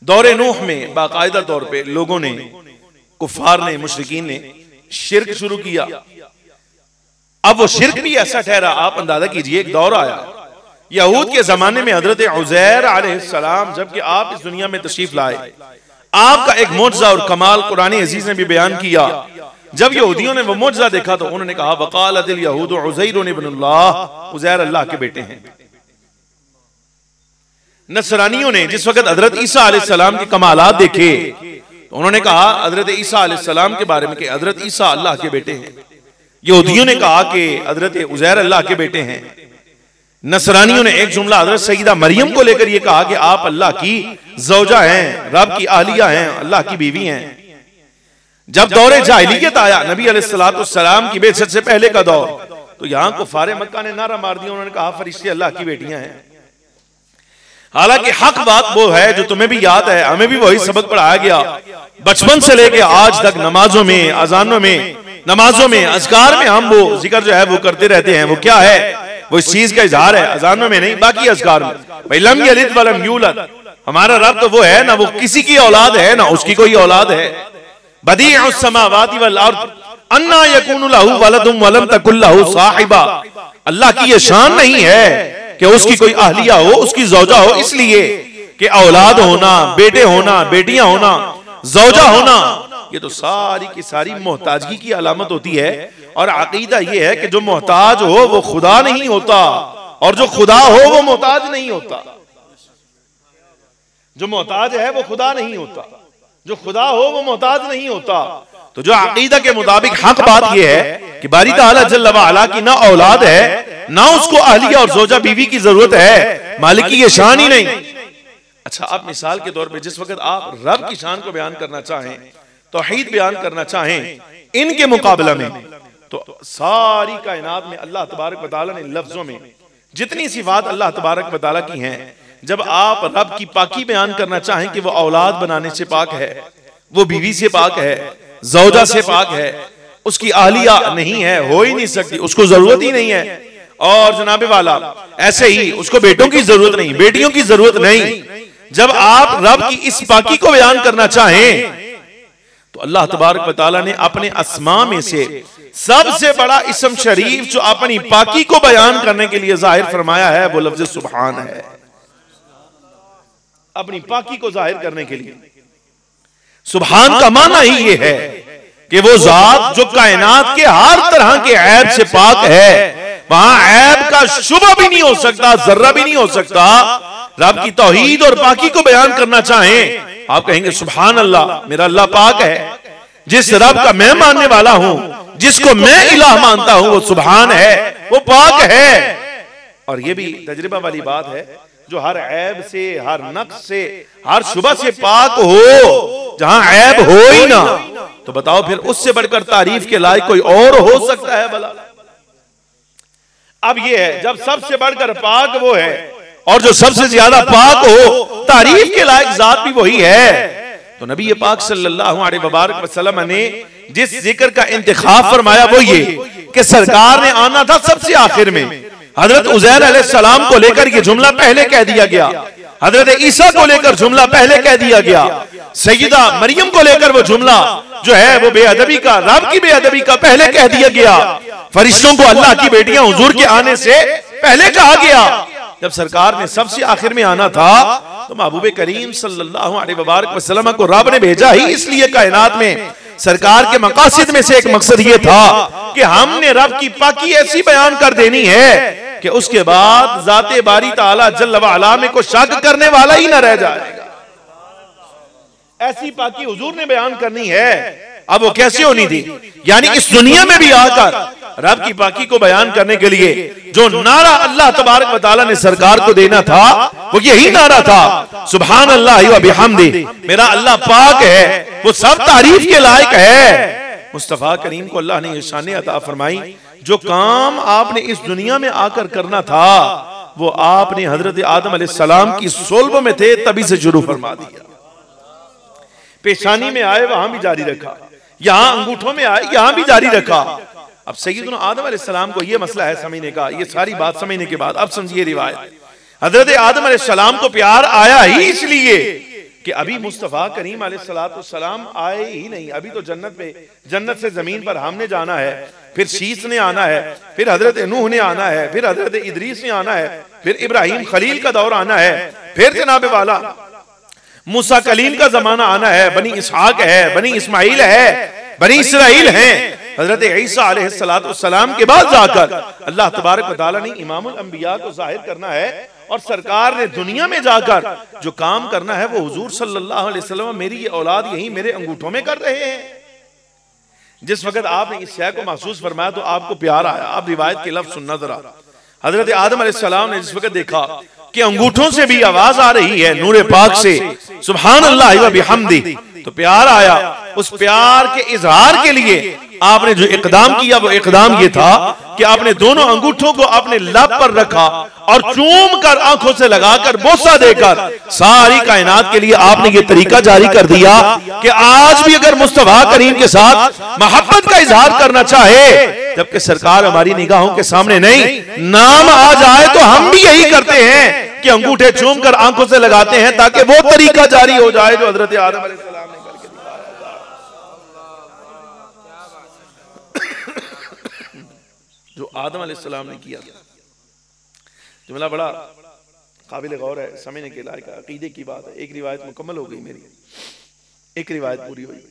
दौरे नूह में बाकायदा तौर पे लोगों ने, कुफार ने, मुशरिकीन ने शिर्क शुरू किया। अब वो शिर्क भी ऐसा ठहरा, आप अंदाजा कीजिए, एक दौर आया यहूद के जमाने में हजरत उज़ैर अलैहिस्सलाम जबकि आप इस दुनिया में तशरीफ लाए, आपका एक मोजज़ा और कमाल कुरान अजीज ने भी बयान किया। जब यहूदियों ने वो मोजज़ा देखा तो उन्होंने कहा वक़ालतिल यहूद उज़ैर इब्नुल्लाह, उज़ैर अल्लाह के बेटे हैं। नसरानियों ने जिस वक्त हजरत ईसा अलैहिस्सलाम के कमालात देखे तो उन्होंने कहा हजरत ईसा अलैहिस्सलाम के बारे में कि हजरत ईसा अल्लाह के बेटे हैं। यहूदियों ने कहा कि हजरत उज़ैर अल्लाह के बेटे हैं। नसरानियों ने एक जुमला हजरत सईदा मरियम को लेकर यह कहा कि आप अल्लाह की ज़ौजा हैं, रब की आलिया हैं, अल्लाह की बीवी हैं। जब दौरे जाहिलियत आया, नबी अलैहिस्सलाम की बेइज्जत से पहले का दौर, तो यहां कुफारे मक्का ने नारा मार दिया, उन्होंने कहा फरिश्ते अल्लाह की बेटियां हैं। हालांकि हक बात वो है जो तुम्हें भी याद है, हमें भी वही सबक पढ़ाया गया बचपन से लेके आज तक, नमाजों में, अजानों में, नमाजों में, अज़कार में हम वो जिक्र जो है वो करते रहते हैं। वो क्या है? वो इस चीज का इजहार है, अजानों में नहीं बाकी अज़कार में। भाई लम यलिद वलम यूलद, हमारा रब तो वो है ना, वो किसी की औलाद है ना उसकी कोई औलाद है। बदीउस समावाति वल अर्द अन्ना यकूनु लहू वलदुम वलम तकुल लहू साहिबा, अल्लाह की ये शान नहीं है कि उसकी कोई अहलिया हो, उसकी जौजा हो, इसलिए कि औलाद होना, बेटे होना, बेटियां होना, जौजा होना, ये तो सारी की सारी मोहताजगी की अलामत होती है। और अकीदा ये है कि जो मोहताज हो वो खुदा नहीं होता, और जो खुदा हो वो मोहताज नहीं होता। जो मोहताज है वो खुदा नहीं होता, जो खुदा हो वो मोहताज नहीं होता। तो जो अकीदा के मुताबिक हक बात यह है कि बारी ताला जल्ल व अला की ना औलाद है, ना उसको अहलिया और जोजा बीवी की जरूरत है, मालिक की ये शान ही नहीं। अच्छा, आप मिसाल के तौर पे जिस वक्त आप रब की शान को बयान करना चाहें, तौहीद बयान करना चाहें इनके मुकाबला में, तो सारी कायनात में अल्लाह तबारक व तआला ने लफ्जों में जितनी सिफात अल्लाह तबारक व तआला की हैं, जब आप रब की पाकी बयान करना चाहें कि वो औलाद बनाने से पाक है, वो बीवी से पाक है, जौजा से पाक है, उसकी अहलिया नहीं है, हो ही नहीं सकती, उसको जरूरत ही नहीं है, और जनाबे वाला ऐसे ही उसको बेटों की जरूरत नहीं, बेटियों की जरूरत नहीं। जब आप रब की इस पाकी को बयान करना चाहें तो अल्लाह तबारक व तआला ने अपने अस्मा में से सबसे बड़ा इस्म शरीफ जो अपनी पाकी को बयान करने के लिए जाहिर फरमाया है वो लफ्ज सुभान है। अपनी पाकी को जाहिर करने के लिए सुभान का माना ही ये है कि वो जात जो कायनात के हर तरह के ऐब से पाक है, वहां ऐब का शुबा भी नहीं हो सकता, जर्रा भी नहीं हो सकता। रब की तौहीद और पाकी को बयान करना चाहें, आप कहेंगे सुभान अल्लाह, मेरा अल्लाह पाक है। जिस रब का मैं मानने वाला हूं, जिसको मैं इलाह मानता हूं, वो सुभान है, वो पाक है। और ये भी तजर्बा वाली बात है, जो हर ऐब से, हर नक्स से, हर शुबा से पाक हो, जहां ऐब हो ही ना, तो बताओ फिर उससे बढ़कर तारीफ के लायक कोई और हो सकता है भला? अब ये है, जब सबसे बढ़कर पाक वो है और जो सबसे ज्यादा पाक हो, तारीफ के लायक जात भी वही है, तो नबी पाक सल्लल्लाहु अलैहि वसल्लम ने जिस जिक्र का इंतखाब फरमाया वो ये कि सरकार ने आना था सबसे आखिर में। हजरत उज़ैर अलैहिस्सलाम को लेकर ये जुमला पहले कह दिया गया, हजरत ईसा को लेकर जुमला पहले कह दिया गया, सैयदा मरियम को लेकर वो जुमला जो है वो बेअदबी का, रब की बेअदबी का पहले कह दिया गया, फरिश्तों को अल्लाह की बेटियां हुजूर के आने से पहले कहा गया। जब सरकार ने सबसे आखिर में आना था तो महबूब करीम सल्लल्लाहु अलैहि वसल्लम को रब ने भेजा ही इसलिए कायनात में। सरकार के मकासद में से एक मकसद ये था कि हमने रब की पाकी ऐसी बयान कर देनी है कि उसके बाद जाते बारी ताला जल्ल व अला में को शक करने वाला ही ना रह जाएगा। ऐसी पाकी हुजूर ने बयान करनी है। अब वो कैसे होनी थी? यानी इस दुनिया में भी आकर रब की पाकी को बयान करने के लिए जो नारा अल्लाह तबारक व तआला ने सरकार को देना था वो यही नारा था, सुभान अल्लाह व बिहम्दी, मेरा अल्लाह पाक है, वो सब तारीफ के लायक है। मुस्तफा करीम को अल्लाह ने ये शान अता फरमाई, जो काम आपने इस दुनिया में आकर करना था वो आपने हजरत आदम अलैहिस्सलाम की सुल्ब में थे तभी से शुरू फरमा दिया। पेशानी में आए वहां भी जारी रखा, यहां अंगूठों में आए यहां भी जारी रखा। अब सैयदना आदम अलैहिस्सलाम को यह मसला है समझने का, ये सारी बात समझने के बाद अब समझिए रिवायत। हजरत आदम अलैहिस्सलाम को प्यार आया ही इसलिए कि अभी मुस्तफा करीम अलैहिस्सलाम आए ही नहीं, अभी तो जन्नत से जमीन पर हमने जाना है, फिर शीस ने आना है, फिर हजरत नूह ने आना है, फिर हजरत इदरीस ने आना है, फिर इब्राहिम खलील का दौर आना है, फिर जनाब वाला मूसा कलीम का जमाना आना है, बनी इसहाक है, बनी इस्माइल है, बनी इसराइल हैं, हजरत ईसा अलैहिस्सलाम के बाद जाकर अल्लाह तबारक व तआला ने इमामुल अंबिया को जाहिर करना है। और सरकार ने दुनिया में जाकर जो काम करना है वो हुजूर सल्लल्लाहु अलैहि वसल्लम मेरी ये औलाद यही मेरे अंगूठों में कर रहे हैं। जिस वक्त आपने इस शय को महसूस फरमाया तो आपको प्यार आया। आप रिवायत के लफ्ज सुनना जरा। हजरत आदम अलैहिस्सलाम ने जिस वक्त देखा कि अंगूठों से भी आवाज आ रही है नूरे पाक से, सुभान अल्लाह व बिहम्दी, तो प्यार आया। उस प्यार के इजहार के लिए आपने जो इकदाम किया वो इकदाम ये था कि आपने दोनों अंगूठों को अपने लब पर रखा और चूम कर आंखों से लगाकर बोसा देकर सारी कायनात के लिए आपने ये तरीका जारी कर दिया कि आज भी अगर मुस्तफा करीम के साथ मोहब्बत का इजहार करना चाहे, जबकि सरकार हमारी निगाहों के सामने नहीं, नाम आ जाए तो हम भी यही करते हैं कि अंगूठे चूम कर आंखों से लगाते हैं ताकि वो तरीका जारी हो जाए जो हजरत आदम अलैहिस्सलाम ने करके दिखाया था, जो आदम अलैहिस्सलाम ने किया था। जुमला बड़ा काबिल गौर है, समझने के लायक है, अकीदे की बात है। एक रिवायत मुकम्मल हो गई मेरी, एक रिवायत पूरी हुई।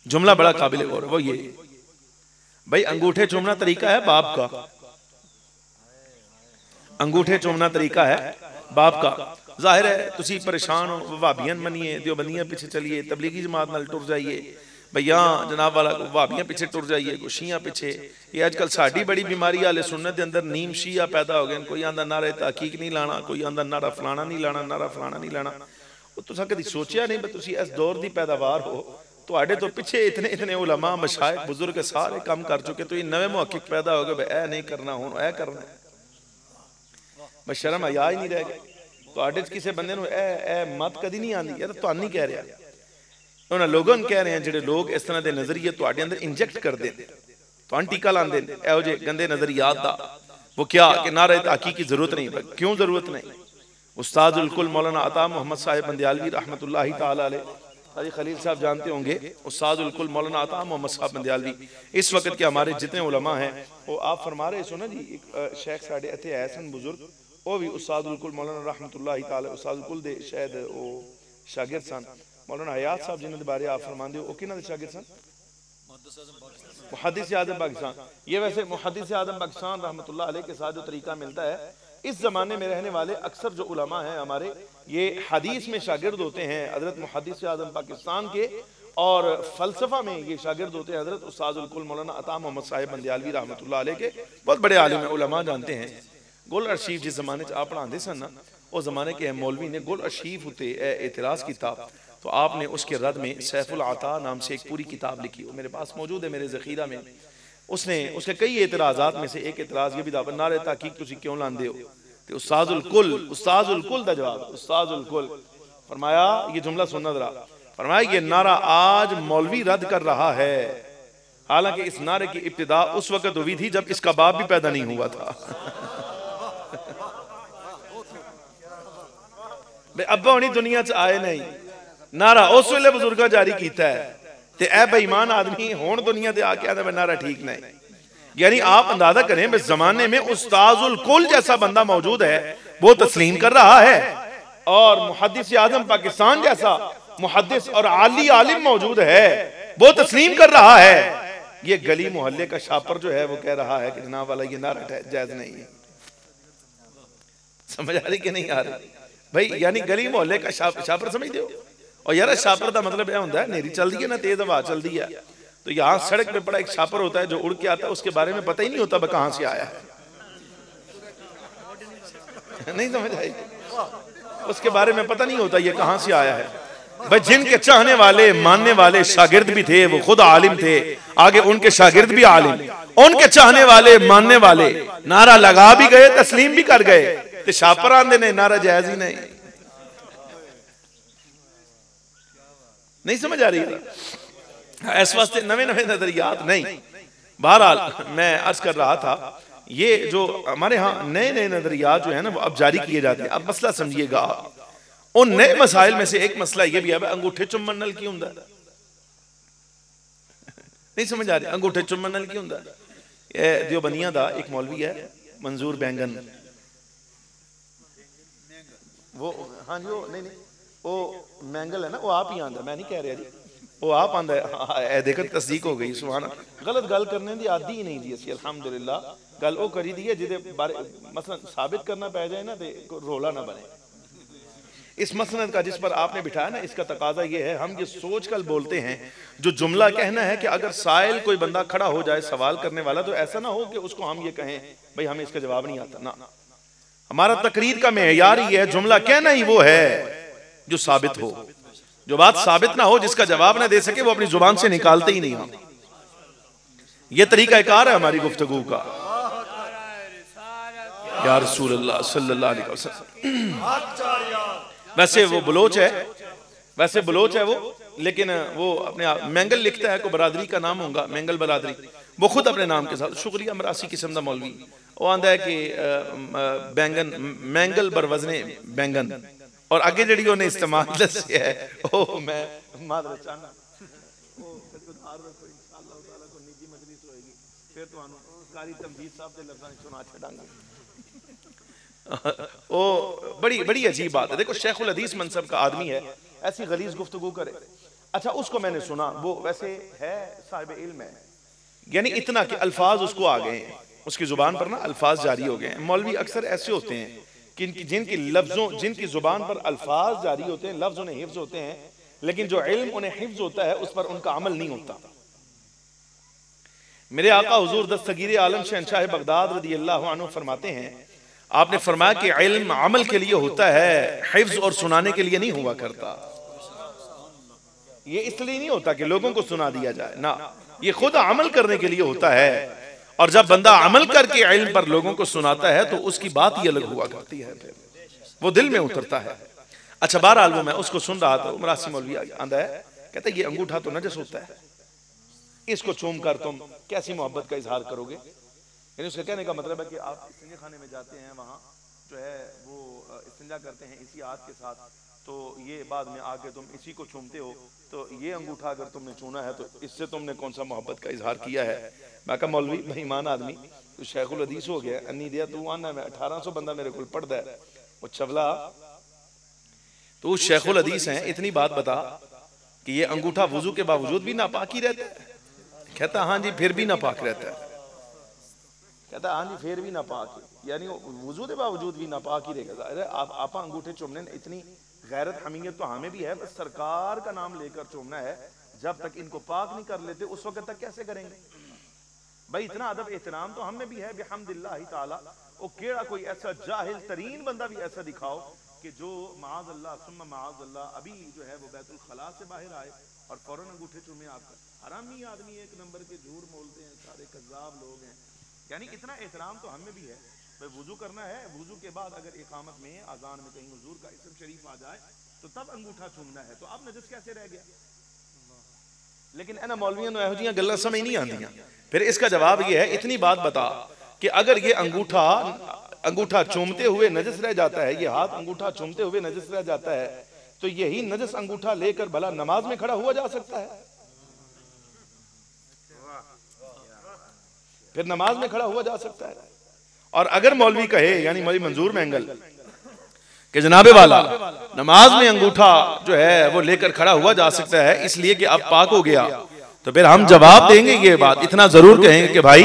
जुमला बड़ा काबिल गौर है, वो ये भाई अंगूठे चूमना तरीका है बाप का, अंगूठे चूमना तरीका है बाप का। जाहिर है तुसी परेशान हो, वाबियन बनिए, देवबंदियां पीछे चलिए, तबलीगी जमात नाल टुर जाइए, भैया जनाब वाला वाबियां पीछे टुर जाइए, को शिया पीछे। ये आजकल साड़ी बड़ी बीमारी आले सुन्नत के अंदर नीम शिया पैदा हो गए। कोई आंदा नारा तहकीक नहीं लाना, कोई आंदा नारा फलाना नहीं लाना, नारा फलाना नहीं लाना। तुसा कदी सोचिया नहीं तुसी इस दौर की पैदावार हो, तुहाडे तो पिछे इतने इतने उलमा मशाइख बुजुर्ग सारे काम कर चुके, तो ये नवे मुहक्किक पैदा हो गए, ऐ नहीं करना हुण ऐ करना है, बस शर्म हया ही नहीं रह गई। तुहाडे किसी बंदे नूं ऐ मत कदी नहीं आंदी, यार तुहानू नहीं कह रहा, उन्होंने लोगों कह रहे हैं जिहड़े लोग इस तरह के नजरिए तुहाडे अंदर इंजैक्ट करते हैं, तुहानू टीका लांदे ने इहो जे गंदे नजरियात दा। वो क्या कि नारे तहकीक की जरूरत नहीं, क्यों जरूरत नहीं। उस्तादुल कुल मौलाना अता मोहम्मद साहिब बंदियालवी रहमतुल्लाहि ताला अलैह, हाजी खलील साहब जानते होंगे, उस्तादुल कुल मौलाना अता मोहम्मद साहब बंदियालवी इस वक्त के हमारे जितने उलमा हैं वो आप फरमा रहे सो ना जी। एक शेख साडे इत्थे आए सन बुजुर्ग, वो भी उस्तादुल कुल मौलाना रहमतुल्लाहि ताला उस्तादुल कुल दे शायद वो शागिर्द सन। मौलाना हयात साहब जिन्हों के बारे आप फरमाते हो, किन्हां दे शागिर्द सन? मुहद्दिस आज़म पाकिस्तान। ये वैसे मुहद्दिस आज़म पाकिस्तान रहमतुल्लाह अलैह के साथ जो तरीका मिलता है, इस जमाने में रहने वाले अक्सर जो उलमा हैं हमारे, ये हदीस में शागिर्द होते हैं हजरत मुहद्दिस आज़म पाकिस्तान के, और फलसफा में ये शागिर्द होते हैं हजरत उस्तादुल कुल मौलाना अता मोहम्मद साहिब बंदियालवी रहमतुल्लाह अलैह के। बहुत बड़े आलिम उलमा जानते हैं। गुल अरशीफ जिस जमाने आप पढ़ाते सन ना, उस जमाने के मौलवी ने गुल अरशीफ उत्ते एतराज किया, तो आपने उसके रद में सैफुल आता नाम से एक पूरी किताब लिखी, वो मेरे पास मौजूद है मेरे ज़ख़ीरा में। उसने उसके कई एतराज़ात में से एक एतराज़ ये भी था, नारे तहकीक तुसी क्यों लांदे हो, तो उस्तादुल कुल दा जवाब, उस्तादुल कुल फरमाया, ये जुमला सुनना जरा, फरमाया ये नारा आज मौलवी रद्द कर रहा है, हालांकि इस नारे की इब्तिदा उस वक्त हुई थी जब इसका बाप भी पैदा नहीं हुआ था। अब्बा होनी दुनिया च आए नहीं, नारा उस वेले बुजुर्गा जारी किया है, ते ऐ बेईमान आदमी हुण दुनिया ते आके आदा नारा ठीक नहीं। यानी आप अंदाजा करें इस जमाने में उस्तादुल कुल जैसा बंदा मौजूद है, वो तस्लीम कर रहा है, और मुहद्दिस आज़म पाकिस्तान जैसा मुहद्दिस और आली आलिम मौजूद है, वो तस्लीम कर रहा है। ये गली मोहल्ले का शापर जो है वो कह रहा है कि जनाब वाला ये नारा जायज नहीं है। समझ आ रही कि नहीं आ रही भाई? यानी गली मोहल्ले का शापर समझते हो? और यार शापर का मतलब यह होता है नेरी चलती है ना, तेज हवा चलती है, तो यहाँ सड़क पे पड़ा एक शापर होता है जो उड़ के आता है, उसके बारे में पता ही नहीं होता वह कहाँ से आया है। नहीं समझ आई? उसके बारे में पता नहीं होता ये कहाँ से आया है। भाई जिनके चाहने वाले मानने वाले शागिर्द भी थे, वो खुद आलिम थे, आगे उनके शागिर्द भी आलिम, उनके चाहने वाले मानने वाले नारा लगा भी गए, तस्लीम भी कर गए, तो शापर आंदे ने नारा जायज ही नहीं। नहीं समझ आ रही है? इस वास्ते नवे नवे नजरियात नहीं। बहरहाल मैं अर्ज कर रहा था, ये जो हमारे यहाँ नए नए नजरियात जो है ना वो अब जारी किए जाते हैं। अब मसला समझिएगा, उन नए मसाइल में से एक मसला ये भी है, अंगूठे चुम्बन नाल की हुंदा? नहीं समझ आ रही? अंगूठे चुम्बन नाल की हुंदा? देवबंदियां दा एक मौलवी है मंजूर बैंगन, वो हाँ जी, वो नहीं वो मैंगल है ना, वो आप ही आंदा, मैं नहीं कह रहा जी, वो आप आंदा है। देखकर तस्दीक हो गई, सुभान। गलत गल करने की आदि ही नहीं जी असी, अल्हम्दुलिल्लाह। गल वो करी दी है जिहदे बारे मसलन साबित करना पै जाए ना, तो रोला ना बने। इस मसनद का जिस पर आपने बिठाया ना, इसका तकाजा ये है, हम ये सोच कर बोलते हैं, जो जुमला कहना है कि अगर साइल कोई बंदा खड़ा हो जाए सवाल करने वाला, तो ऐसा ना हो कि उसको हम ये कहें भाई हमें इसका जवाब नहीं आता ना। हमारा तकरीर का मेयार ही है, जुमला कहना ही वो है जो साबित हो। जो बात साबित ना हो, जिसका जवाब ना दे सके, वो अपनी जुबान से निकालते ही नहीं हम। ये तरीका कार है हमारी गुफ्तगू का। या रसूलुल्लाह सल्लल्लाहु अलैहि वसल्लम। वैसे वो बलोच है, वो, लेकिन वो अपने आप मैंगल लिखता है, को बरादरी का नाम होगा, मैंगल बरादरी, वो खुद अपने नाम के साथ शुक्रिया मरासी किस्म दा मौलवी, वो आंदा है कि बैंगन मैंगल बर वजने बैंगन, और आगे जड़ी उन्हें इस्तेमाल दसे है ओ मैं मादर चाहना ओ उधार रखो इंशाअल्लाह ताला को निजी मजलिस होएगी, फिर तुहानू कारी तमजीद साहब दे लफ्ज़ां सुना छड़ांगे। ओ बड़ी बड़ी अजीब बात है। देखो शेखुल हदीस मनसब का आदमी है, ऐसी गलीज गुफ्तगू करे। अच्छा, उसको मैंने सुना, वो वैसे है साहिब इल्म है, यानी इतना कि अल्फाज उसको आ गए हैं, उसकी जुबान पर ना अल्फाज जारी हो गए हैं। मौलवी अक्सर ऐसे होते हैं कि जिनकी जुबान पर अल्फाज जारी होते हैं, लफ्ज उन्हें हिफ्ज होते हैं, लेकिन जो इल्म उन्हें हिफ्ज होता है उस पर उनका अमल नहीं होता। मेरे आका हुजूर दस्तगीर आलम शहंशाह बगदाद रदियल्लाहु अन्हु फरमाते हैं, आपने फरमाया कि इल्म अमल के लिए होता है, हिफ्ज और सुनाने के लिए नहीं हुआ करता। ये इसलिए नहीं होता कि लोगों को सुना दिया जाए ना, ये खुद अमल करने के लिए होता है। और जब बंदा अमल करके इल्म पर लोगों को सुनाता है तो उसकी बात ही अलग हुआ करती है, फिर वो दिल में उतरता है। अच्छा, बहरहाल वो मैं उसको सुन रहा था, मरासी मौलवी आंदा है, कहता है ये अंगूठा तो नजस होता है, इसको चूम कर तुम कैसी मोहब्बत का इजहार करोगे। यानी उसके कहने का मतलब है कि आप इस्तिंजा खाने में जाते हैं, वहाँ जो है वो इस्तिंजा करते हैं इसी हाथ के साथ, तो ये बाद में आके तुम इसी को चूमते हो, तो ये अंगूठा अगर तुमने चूना है तो इससे तुमने कौन सा मोहब्बत का इजहार किया है। मैं कहा मौलवी बेईमान आदमी, तू शेखुल हदीस हो गया, अन्नी दिया तू आना मैं 1800 बंदा मेरे को पढ़ता है, वो छवला तो शेखुल हदीस है, इतनी बात बता कि ये अंगूठा वुजू के बावजूद भी नापाक ही रहता है। कहता हाँ जी फिर भी नापाक रहता है। कहता हाँ जी फिर भी नापाक है, यानी वुजू के बावजूद भी नापाक ही रहेगा। अरे आप अंगूठे चूमने, इतनी गैरत हमीयत तो हमें भी है, बस सरकार का नाम लेकर चूमना है, जब तक इनको पाक नहीं कर लेते उस वक्त तक कैसे करेंगे भाई। इतना अदब एहतराम तो हमें भी है बिहम्दिल्लाहि ताला। वो केड़ा कोई ऐसा जाहिल तरीन बंदा भी ऐसा दिखाओ कि जो माअज़ल्लाह सुम्मा माअज़ल्लाह अभी जो है वो बैतुल खला से बाहर आए और फौरन अंगूठे चूमे आपका। हरामी आदमी एक नंबर के, झूठ बोलते हैं, सारे कज़्ज़ाब लोग हैं। यानी इतना एहतराम तो हमें भी है भाई। वुजू करना है, वुजू के बाद अगर इकामत में अजान में कहीं हुजूर का इस्म शरीफ आ जाए तो तब अंगूठा चूमना है, तो अब नजस कैसे रह गया। लेकिन एना मौलवियों ने एहो जिहियां गल्लां समझ नहीं आंदियां। फिर इसका जवाब ये है, इतनी बात बता कि अगर ये अंगूठा चूमते हुए नजस रह जाता है, ये हाथ अंगूठा चूमते हुए नजस रह जाता है, तो यही नजस अंगूठा लेकर भला नमाज में खड़ा हुआ जा सकता है। फिर नमाज में खड़ा हुआ जा सकता है। और अगर मौलवी कहे, यानी मौलवी मंजूर मैंगल कि जनाबे वाला नमाज में अंगूठा जो है वो लेकर खड़ा हुआ जा सकता है इसलिए कि अब पाक हो गया, तो फिर हम जवाब देंगे ये बात, इतना जरूर कहेंगे कि भाई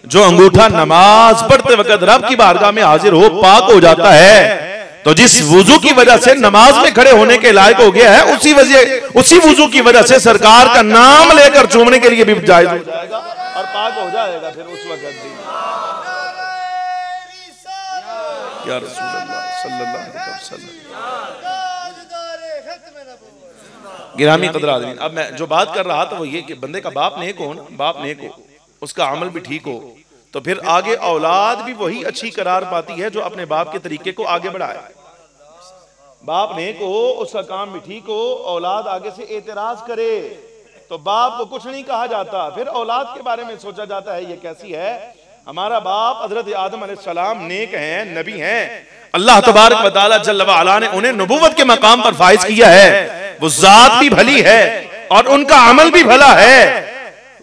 जो अंगूठा नमाज पढ़ते वक्त रब की बारगाह में हाजिर हो पाक हो जाता है, तो जिस वुजू की वजह से नमाज में खड़े होने के लायक हो गया है, उसी वुजू की वजह से सरकार का नाम लेकर चूमने के लिए भी जायज हो जाएगा और पाक हो जाएगा फिर उस वक्त भी। या रसूलुल्लाह सल्लल्लाहु अलैहि वसल्लम। गिरामी कदर आदमी, अब मैं जो बात कर रहा था वो ये कि बंदे का बाप नेक हो ना, बाप नेक हो, उसका अमल भी ठीक हो, तो फिर आगे औलाद भी वही अच्छी करार पाती है जो अपने बाप के तरीके को आगे बढ़ाए। बाप नेक हो, उसका काम भी ठीक हो, औलाद आगे से एतराज करे तो बाप को कुछ नहीं कहा जाता, फिर औलाद के बारे में सोचा जाता है ये कैसी है। हमारा बाप हजरत आदम अलैहिस्सलाम नेक हैं, नबी हैं, अल्लाह तबारक व तआला जल्ल व अला ने उन्हें नबूवत के मकाम पर फाइज किया है, वो जात भी भली है और उनका अमल भी भला है।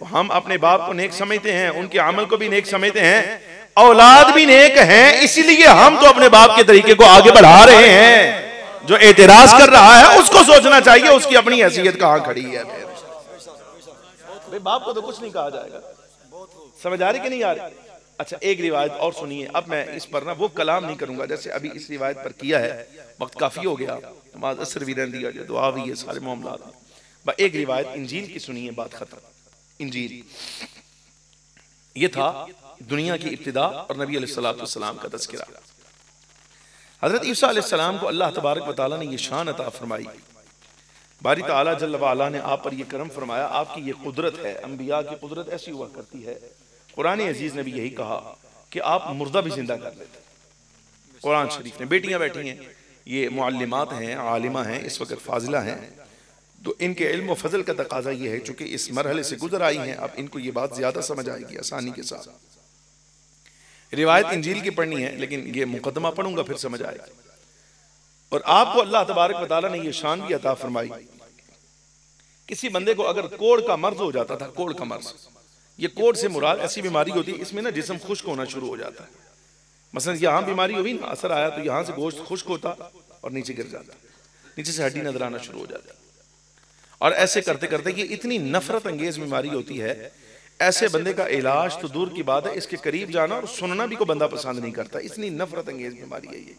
हम अपने बाप को नेक समझते हैं, उनके अमल को भी नेक समझते हैं, औलाद भी नेक हैं, इसीलिए हम तो अपने बाप के तरीके को आगे बढ़ा रहे हैं। जो एतराज कर रहा है उसको सोचना चाहिए उसकी अपनी हैसियत कहां खड़ी है। फिर बाप को तो कुछ नहीं कहा जाएगा। समझ आ रही कि नहीं आ रही? अच्छा, एक रिवायत और सुनिए। अब मैं इस पर ना वो कलाम नहीं करूंगा जैसे अभी इस रिवायत पर किया है, वक्त काफी हो गया, नमाज असर भी रह दिया, दुआ भी है, सारे मामला। एक रिवायत इंजील की सुनिए, बात खत्म। इंजील ये था दुनिया की इब्तिदा और नबी अलैहिस्सलाम का तज़किरा। हजरत ईसा अलैहिस्सलाम को अल्लाह तबारक व तआला ने ये शान अता फरमाई बारी ताला जल्ल वाला ने आप पर यह करम फरमाया, आपकी ये कुदरत है, अंबिया की कुदरत ऐसी हुआ करती है। कुरान अजीज ने भी यही कहा कि आप मुर्दा भी जिंदा कर लेते। कुरान शरीफ ने, बेटियां बैठी हैं, ये मुअल्लिमात हैं, आलिमा हैं, इस वक्त फाजिला हैं, तो इनके इल्म व फजल का तकाजा ये है, चूंकि इस मरहले से गुजर आई हैं, अब इनको ये बात ज्यादा समझ आएगी आसानी के साथ। रिवायत इंजील की पढ़नी है, लेकिन ये मुकदमा पढ़ूंगा फिर समझ आएगा। और आपको अल्लाह तबारक व तआला ने ये शान भी अता फरमाई, किसी बंदे को अगर कोढ़ का मर्ज हो जाता था, कोढ़ का मर्ज, ये कोढ़ से मुराद ऐसी बीमारी होती है इसमें ना जिस्म खुश्क होना शुरू हो जाता है। मसलन यहाँ बीमारी हुई ना, असर आया तो यहाँ से गोश्त खुश्क होता और नीचे गिर जाता, नीचे से हड्डी नजर आना शुरू हो जाता। और ऐसे करते करते ये इतनी नफरत अंगेज बीमारी होती है, ऐसे बंदे का इलाज तो दूर की बात है, इसके करीब जाना और सुनना भी को बंदा पसंद नहीं करता, इतनी नफरत अंगेज बीमारी है ये।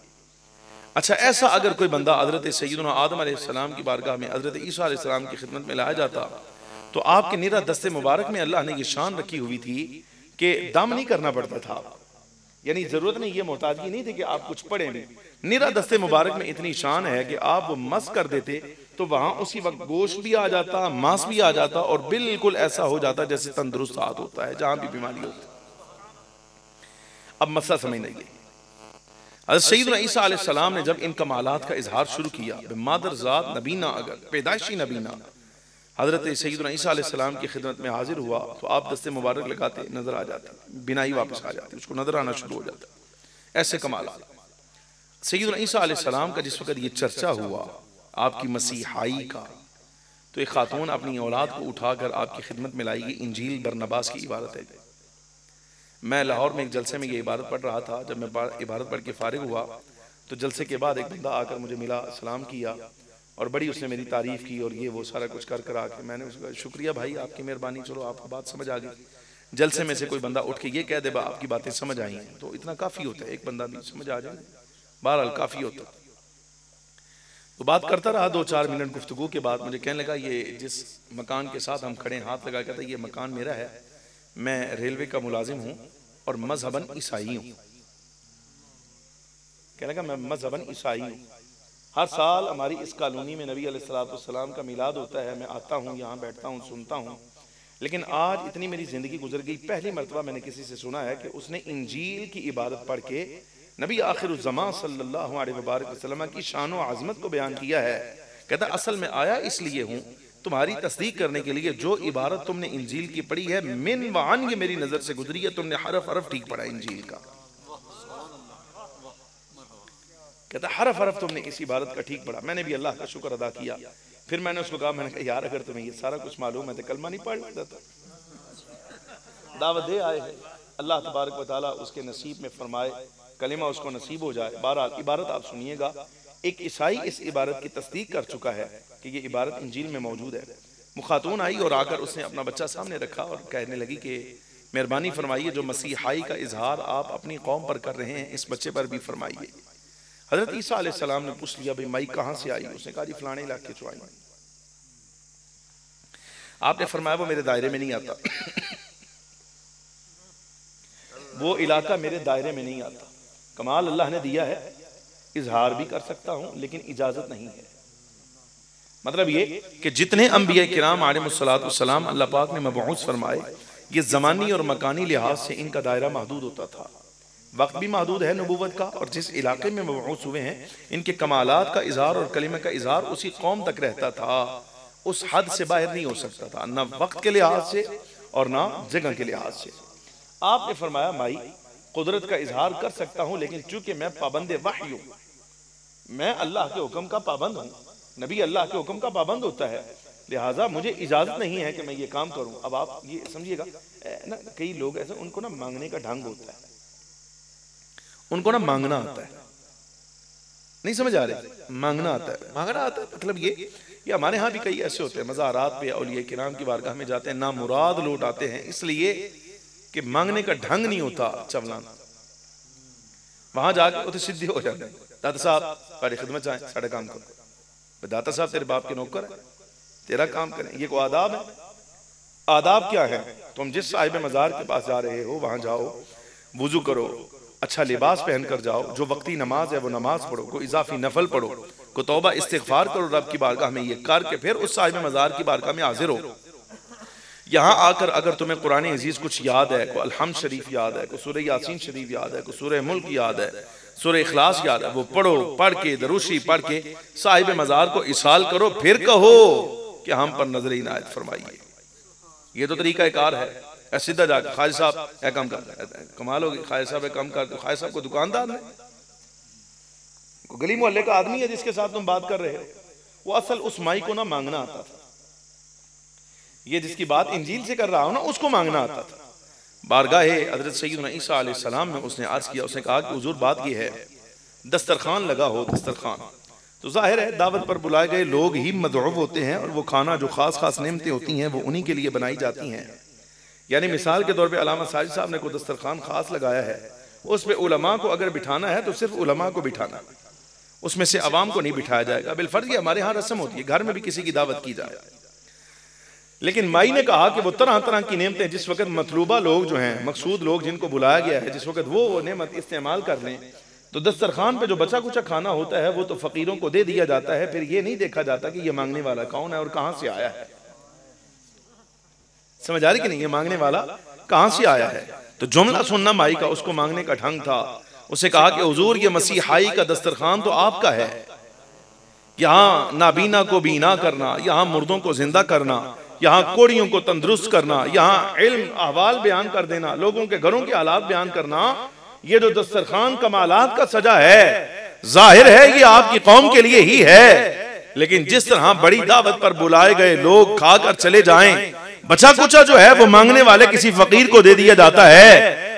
अच्छा, ऐसा अगर कोई बंदा हजरत सैयदना आदम अलैहिस्सलाम की बारगाह में हजरत ईसा अलैहिस्सलाम की खिदमत में लाया जाता, तो आपके निरा दस्ते मुबारक में अल्लाह ने ये शान रखी हुई थी कि दम नहीं करना पड़ता था, यानी जरूरत नहीं, ये मोहताजगी नहीं थी कि आप कुछ पढ़ें भी। निरा दस्ते मुबारक में इतनी शान है कि आप वो मस कर देते तो वहां उसी वक्त गोश्त भी आ जाता, मांस भी आ जाता, और बिल्कुल ऐसा हो जाता जैसे तंदुरुस्त हाथ होता है जहां भी बीमारी होती। अब मसला समझ लीजिए, हज़रत सैयदना ईसा अलैहिस्सलाम ने जब इन कमालात का इजहार शुरू किया, मादरजात नबीना, अगर पैदाइशी नबीना हजरत सैयदना ईसा अलैहिस्सलाम की खिदमत में हाजिर हुआ तो आप दस्ते मुबारक लगाते, नजर आ जाते, बिनाई वापस आ जाती, उसको नजर आना शुरू हो जाता। ऐसे कमालात सैयदना ईसा अलैहिस्सलाम का जिस वक्त ये चर्चा हुआ आपकी मसीहाई का, तो एक खातून अपनी औलाद को उठाकर आपकी खिदमत में लाएगी। इंजील बरनबास की इबारत है। मैं लाहौर में एक जलसे में ये इबारत पढ़ रहा था, जब मैं इबारत पढ़ के फारिग हुआ तो जलसे के बाद एक बंदा आकर मुझे मिला, सलाम किया और बड़ी उसने मेरी तारीफ की और ये वो सारा कुछ कर कर आके मैंने उसका शुक्रिया भाई, आपकी मेहरबानी, चलो आपको बात समझ आ गई। जलसे में से कोई बंदा उठ के ये कह दे आपकी बातें समझ आई हैं, तो इतना काफ़ी होता है, एक बंदा भी समझ आ जाए, बहरहाल काफ़ी होता। तो बात करता रहा, 2-4 मिनट गुफ्तगू के बाद मुझे कहने लगा, ये जिस मकान के साथ हम खड़े, हाथ लगा कहता ये मकान मेरा है, मैं रेलवे का मुलाजिम हूँ और मजहबन ईसाई हूँ। कहने लगा मैं मजहबन ईसाई हूँ, हर साल हमारी इस कॉलोनी में नबी अलैहिस्सलाम का मिलाद होता है, मैं आता हूँ, यहाँ बैठता हूँ, सुनता हूँ, लेकिन आज इतनी मेरी ज़िंदगी गुजर गई, पहली मरतबा मैंने किसी से सुना है कि उसने इंजील की इबारत पढ़ के नबी आखिरुज़्ज़मान सल्लल्लाहु अलैहि वसल्लम की शान व आज़मत को बयान किया है। कहता असल में आया इसलिए हूँ तुम्हारी तस्दीक करने के लिए, जो इबारत तुमने इंजील की पढ़ी है मिन व अन, ये मेरी नज़र से गुजरी है, तुमने हरफ हरफ ठीक पढ़ा इंजील का। कहता हरफ हरफ तुमने इस इबारत का ठीक पढ़ा। मैंने भी अल्लाह का शुक्र अदा किया। फिर मैंने उसको कहा, मैंने कहा यार अगर तुम्हें ये सारा कुछ मालूम है तो कलमा नहीं पढ़ लेता था। दावत दे आए हैं, अल्लाह तबारक व तआला उसके नसीब में फरमाए कलिमा उसको नसीब हो जाए। बहरहाल इबारत आप सुनिएगा, एक ईसाई इस इबारत की तस्दीक कर चुका है कि ये इबारत इंजील में मौजूद है। वो खातून आई और आकर उसने अपना बच्चा सामने रखा और कहने लगी कि मेहरबानी फरमाइए, जो मसीहाई का इजहार आप अपनी कौम पर कर रहे हैं इस बच्चे पर भी फरमाइए। हजरत ईसा अलैहिस्सलाम ने पूछ लिया, भाई माई कहाँ से आई? उसने कहा जी फलाने इलाके से आई। आपने फरमाया वो मेरे दायरे में नहीं आता वो इलाका मेरे दायरे में नहीं आता। कमाल अल्लाह ने दिया है, इजहार भी कर सकता हूं लेकिन इजाजत नहीं है। मतलब ये कि जितने अंबिया किराम अलैहिस्सलाम अल्लाह पाक ने मबऊस फरमाए, ये ज़मानी और मकानी लिहाज से इनका दायरा महदूद होता था, वक्त भी महदूद है नबूवत का, और जिस इलाके में मबऊस हुए हैं इनके कमालात का इजहार और कलिमा का इजहार उसी कौम तक रहता था, उस हद से बाहर नहीं हो सकता था, ना वक्त के लिहाज से और ना जगह के लिहाज से। आपने फरमाया माई कुदरत का इजहार कर सकता हूं, लेकिन चूंकि मैं पाबंद वही हूं, मैं अल्लाह के हुक्म का पाबंद हूं, नबी अल्लाह के हुक्म का पाबंद होता है, लिहाजा मुझे इजाजत नहीं है कि मैं ये काम करूं। अब आप ये समझिएगा ना, कई लोग ऐसे, उनको ना मांगने का ढंग होता है, उनको ना मांगना आता है, नहीं समझ आ रहे, मांगना आता है, मांगना आता है मतलब ये हमारे यहाँ भी कई ऐसे होते हैं, मज़ारात पे औलिया किराम की बारगाह में जाते हैं, ना मुराद लौट आते हैं, इसलिए कि मांगने का ढंग नहीं होता चवलाना। वहां जाके उसे सिद्धि हो जाते हैं, दाता साहब हमारी खिदमत चाहें, साढ़े काम करो, दाता साहब तेरे बाप के नौकर है, तेरा काम करें, ये कोई आदाब है? आदाब क्या है? तुम जिस साहिब मज़ार के पास जा रहे हो वहां जाओ, वुजू करो, अच्छा लिबास पहन कर जाओ, जो वक्ती नमाज है वो नमाज पढ़ो, कोई इजाफी नफल पढ़ो, को तौबा इस्तिग़फ़ार करो रब की बारगाह में, ये करके फिर उस साहिब मज़ार की बारगाह में हाजिर हो। यहाँ आकर अगर तुम्हें कुरान अजीज कुछ याद है, को अलहम्द शरीफ याद है, को सूरह यासीन शरीफ याद है, को सूरह मुल्क याद है, सूरह इखलास याद है, वो पढ़ो, पढ़ के दरूशी पढ़ के साहिब मज़ार को इसाल करो, फिर कहो कि हम पर नजर इनायत फरमाइए। ये तो तरीका कार है। सीधा जाकर ख्वाजा साहब ए कम कर, कमाल होगी, ख्वाजा साहब कम कर दो। ख्वाजा साहब को दुकानदार है, गली मोहल्ले का आदमी है जिसके साथ तुम बात कर रहे हो, वो असल उस माई को ना मांगना आता था। ये जिसकी बात इंजील से कर रहा हूं ना, उसको मांगना आता था। बारगाहे हज़रत सैयदना ईसा अलैहिस्सलाम में उसने अर्ज किया, उसने कहा कि हुजूर बात ये है, दस्तरखान लगा हो, दस्तरखान तो जाहिर है दावत पर बुलाए गए लोग ही मदऊब होते हैं, और वो खाना जो खास खास नेमतें होती हैं वो उन्हीं के लिए बनाई जाती हैं। यानी मिसाल के तौर पे अल्लामा साजिद साहब ने कोई दस्तरखान खास लगाया है, उस पे उलमा को अगर बिठाना है तो सिर्फ उलमा को बिठाना, उसमें से अवाम को नहीं बिठाया जाएगा। बिलफर्ज हमारे यहाँ रस्म होती है, घर में भी किसी की दावत की जाए। लेकिन माई ने कहा कि वो तरह तरह की नेमतें जिस वक्त मतलूबा लोग जो हैं, मकसूद लोग जिनको बुलाया गया है, जिस वक्त वो नेमत इस्तेमाल कर लें, तो दस्तरखान पे जो बचा कुचा खाना होता है वो तो फकीरों को दे दिया जाता है। फिर ये नहीं देखा जाता कि ये मांगने वाला कौन है और कहां से आया है। समझ आ रही कि नहीं, ये मांगने वाला कहां से आया है। तो जुमला सुनना माई का, उसको मांगने का ढंग था। उसे कहा कि हुजूर ये मसीहाई का दस्तरखान तो आपका है, यहाँ नाबीना को बीना करना, यहाँ मुर्दों को जिंदा करना, यहाँ कोड़ियों को तंदुरुस्त करना, यहाँ इल्म अहवाल बयान कर देना, लोगों के घरों के हालात बयान करना, ये जो दस्तरखान कमालात का सजा है, जाहिर है ये आपकी कौम के लिए ही है। लेकिन जिस तरह बड़ी दावत पर बुलाए गए लोग खाकर चले जाएं, बचा कुचा जो है वो मांगने वाले किसी फकीर को दे दिया जाता है,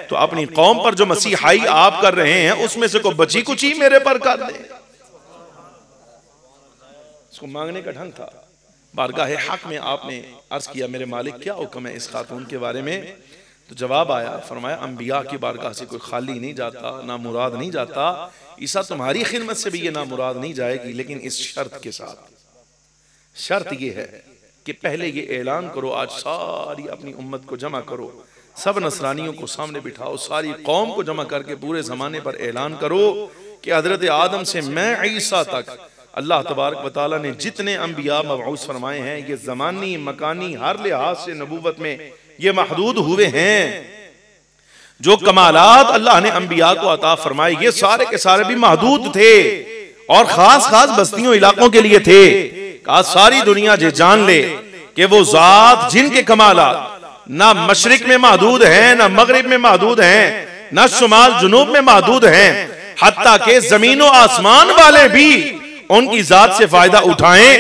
तो अपनी कौम पर जो मसीहाई आप कर रहे हैं उसमें से को बची कुची मेरे पर कर दे। इसको मांगने का ढंग था। बारगाह हक में आपने अर्ज किया, मेरे मालिक क्या हुक्म है इस खातून के बारे में। तो जवाब आया, फरमाया अंबिया की बारगाह से कोई खाली नहीं जाता, ना मुराद नहीं जाता। ईसा तुम्हारी खिदमत से भी ये ना मुराद नहीं जाएगी, लेकिन इस शर्त के साथ। शर्त ये है कि पहले ये ऐलान करो, आज सारी अपनी उम्मत को जमा करो, सब नसरानियों को सामने बिठाओ, सारी कौम को जमा करके पूरे जमाने पर ऐलान करो कि हजरत आदम से मैं ईसा तक अल्लाह तबारक व तआला ने जितने अंबिया मबऊस फरमाए हैं, ये ज़मानी मकानी हर लिहाज से नबूवत में ये महदूद हुए हैं। जो कमालात अल्लाह ने अंबिया को अता फरमाए ये सारे के सारे भी महदूद थे और खास खास बस्तियों इलाकों के लिए थे। कहा सारी दुनिया जे जान ले कि वो जात जिनके कमालात ना मशरिक में महदूद हैं, ना मगरिब में महदूद हैं, ना शुमाल जुनूब में महदूद हैं, हत्ता के जमीन और आसमान वाले भी उनकी जात से फायदा उठाएं।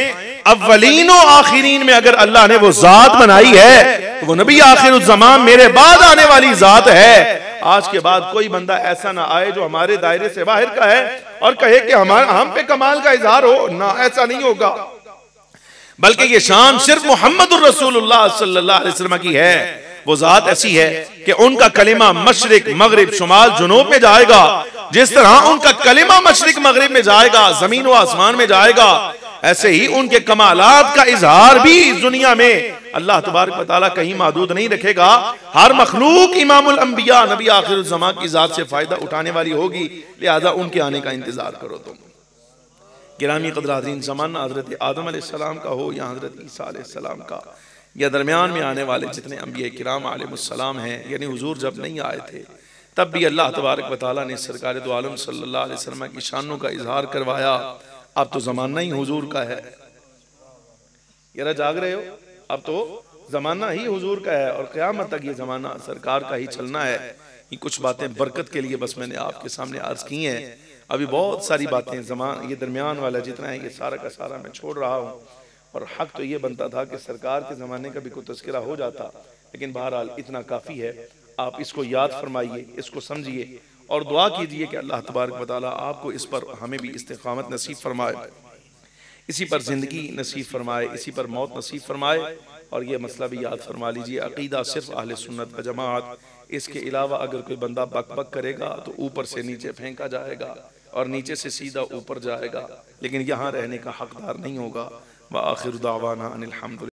अव्वलीन और आखिरीन में अगर अल्लाह ने वो जात बनाई है तो वो नबी आखिरुल ज़मान मेरे बाद आने वाली जात है। आज के बाद कोई बंदा ऐसा ना आए जो हमारे दायरे से बाहर का है और कहे कि हम पे कमाल का इजहार हो ना, ऐसा नहीं होगा। बल्कि ये शान सिर्फ मुहम्मदुर रसूलुल्लाह सल्लल्लाहु अलैहि वसल्लम की है। वो जात ऐसी है कि उनका कलिमा मशरिक मगरिब शुमाल जुनूब में जाएगा, जिस तरह उनका कलिमा मशरिक मगरिब में जाएगा, जमीन व आसमान में जाएगा, ऐसे ही उनके कमालात का इजहार भी इस दुनिया में अल्लाह तबारक व तआला कहीं महदूद नहीं रखेगा। हर मखलूक इमामुल अंबिया नबी आखिरुल ज़मान की जात से फायदा उठाने वाली होगी, लिहाजा उनके आने का इंतजार करो तुम। गिरामी क़दर ज़माना हज़रत आदम अलैहिस्सलाम का हो या हज़रत ईसा अलैहिस्सलाम का, या दरमियान में आने वाले जितने अंबिया किराम अलैहिमुस्सलाम हैं, यानी हुजूर जब नहीं आए थे तब भी अल्लाह तबारक व तआला ने सरकार दो आलम सल्लल्लाहु अलैहि वसल्लम की शानों का इजहार करवाया। अब तो जमाना ही हुजूर का है। यारा जाग रहे हो, अब तो जमाना ही हुजूर का है और क़यामत तक ये जमाना सरकार का ही चलना है। ये कुछ बातें बरकत के लिए बस मैंने आपके सामने अर्ज की हैं। अभी बहुत सारी बातें ये दरमियान वाला जितना है ये सारा का सारा मैं छोड़ रहा हूँ। और हक तो ये बनता था कि सरकार के ज़माने का भी कोई तज़किरा हो जाता, लेकिन बहरहाल इतना काफ़ी है। आप इसको याद फरमाइए, इसको समझिए और दुआ कीजिए कि अल्लाह तबारक व तआला आपको इस पर हमें भी इस्तिक़ामत नसीब फरमाए, इसी पर ज़िंदगी नसीब फरमाए, इसी पर मौत नसीब फरमाए। और ये मसला भी याद फरमा लीजिए, अक़ीदा सिर्फ अहले सुन्नत व जमात, इसके अलावा अगर कोई बंदा बक बक करेगा तो ऊपर से नीचे फेंका जाएगा और नीचे से सीधा ऊपर जाएगा, लेकिन यहाँ रहने का हकदार नहीं होगा। व आखिर दावाना अनिल हम्दुलिल्लाह।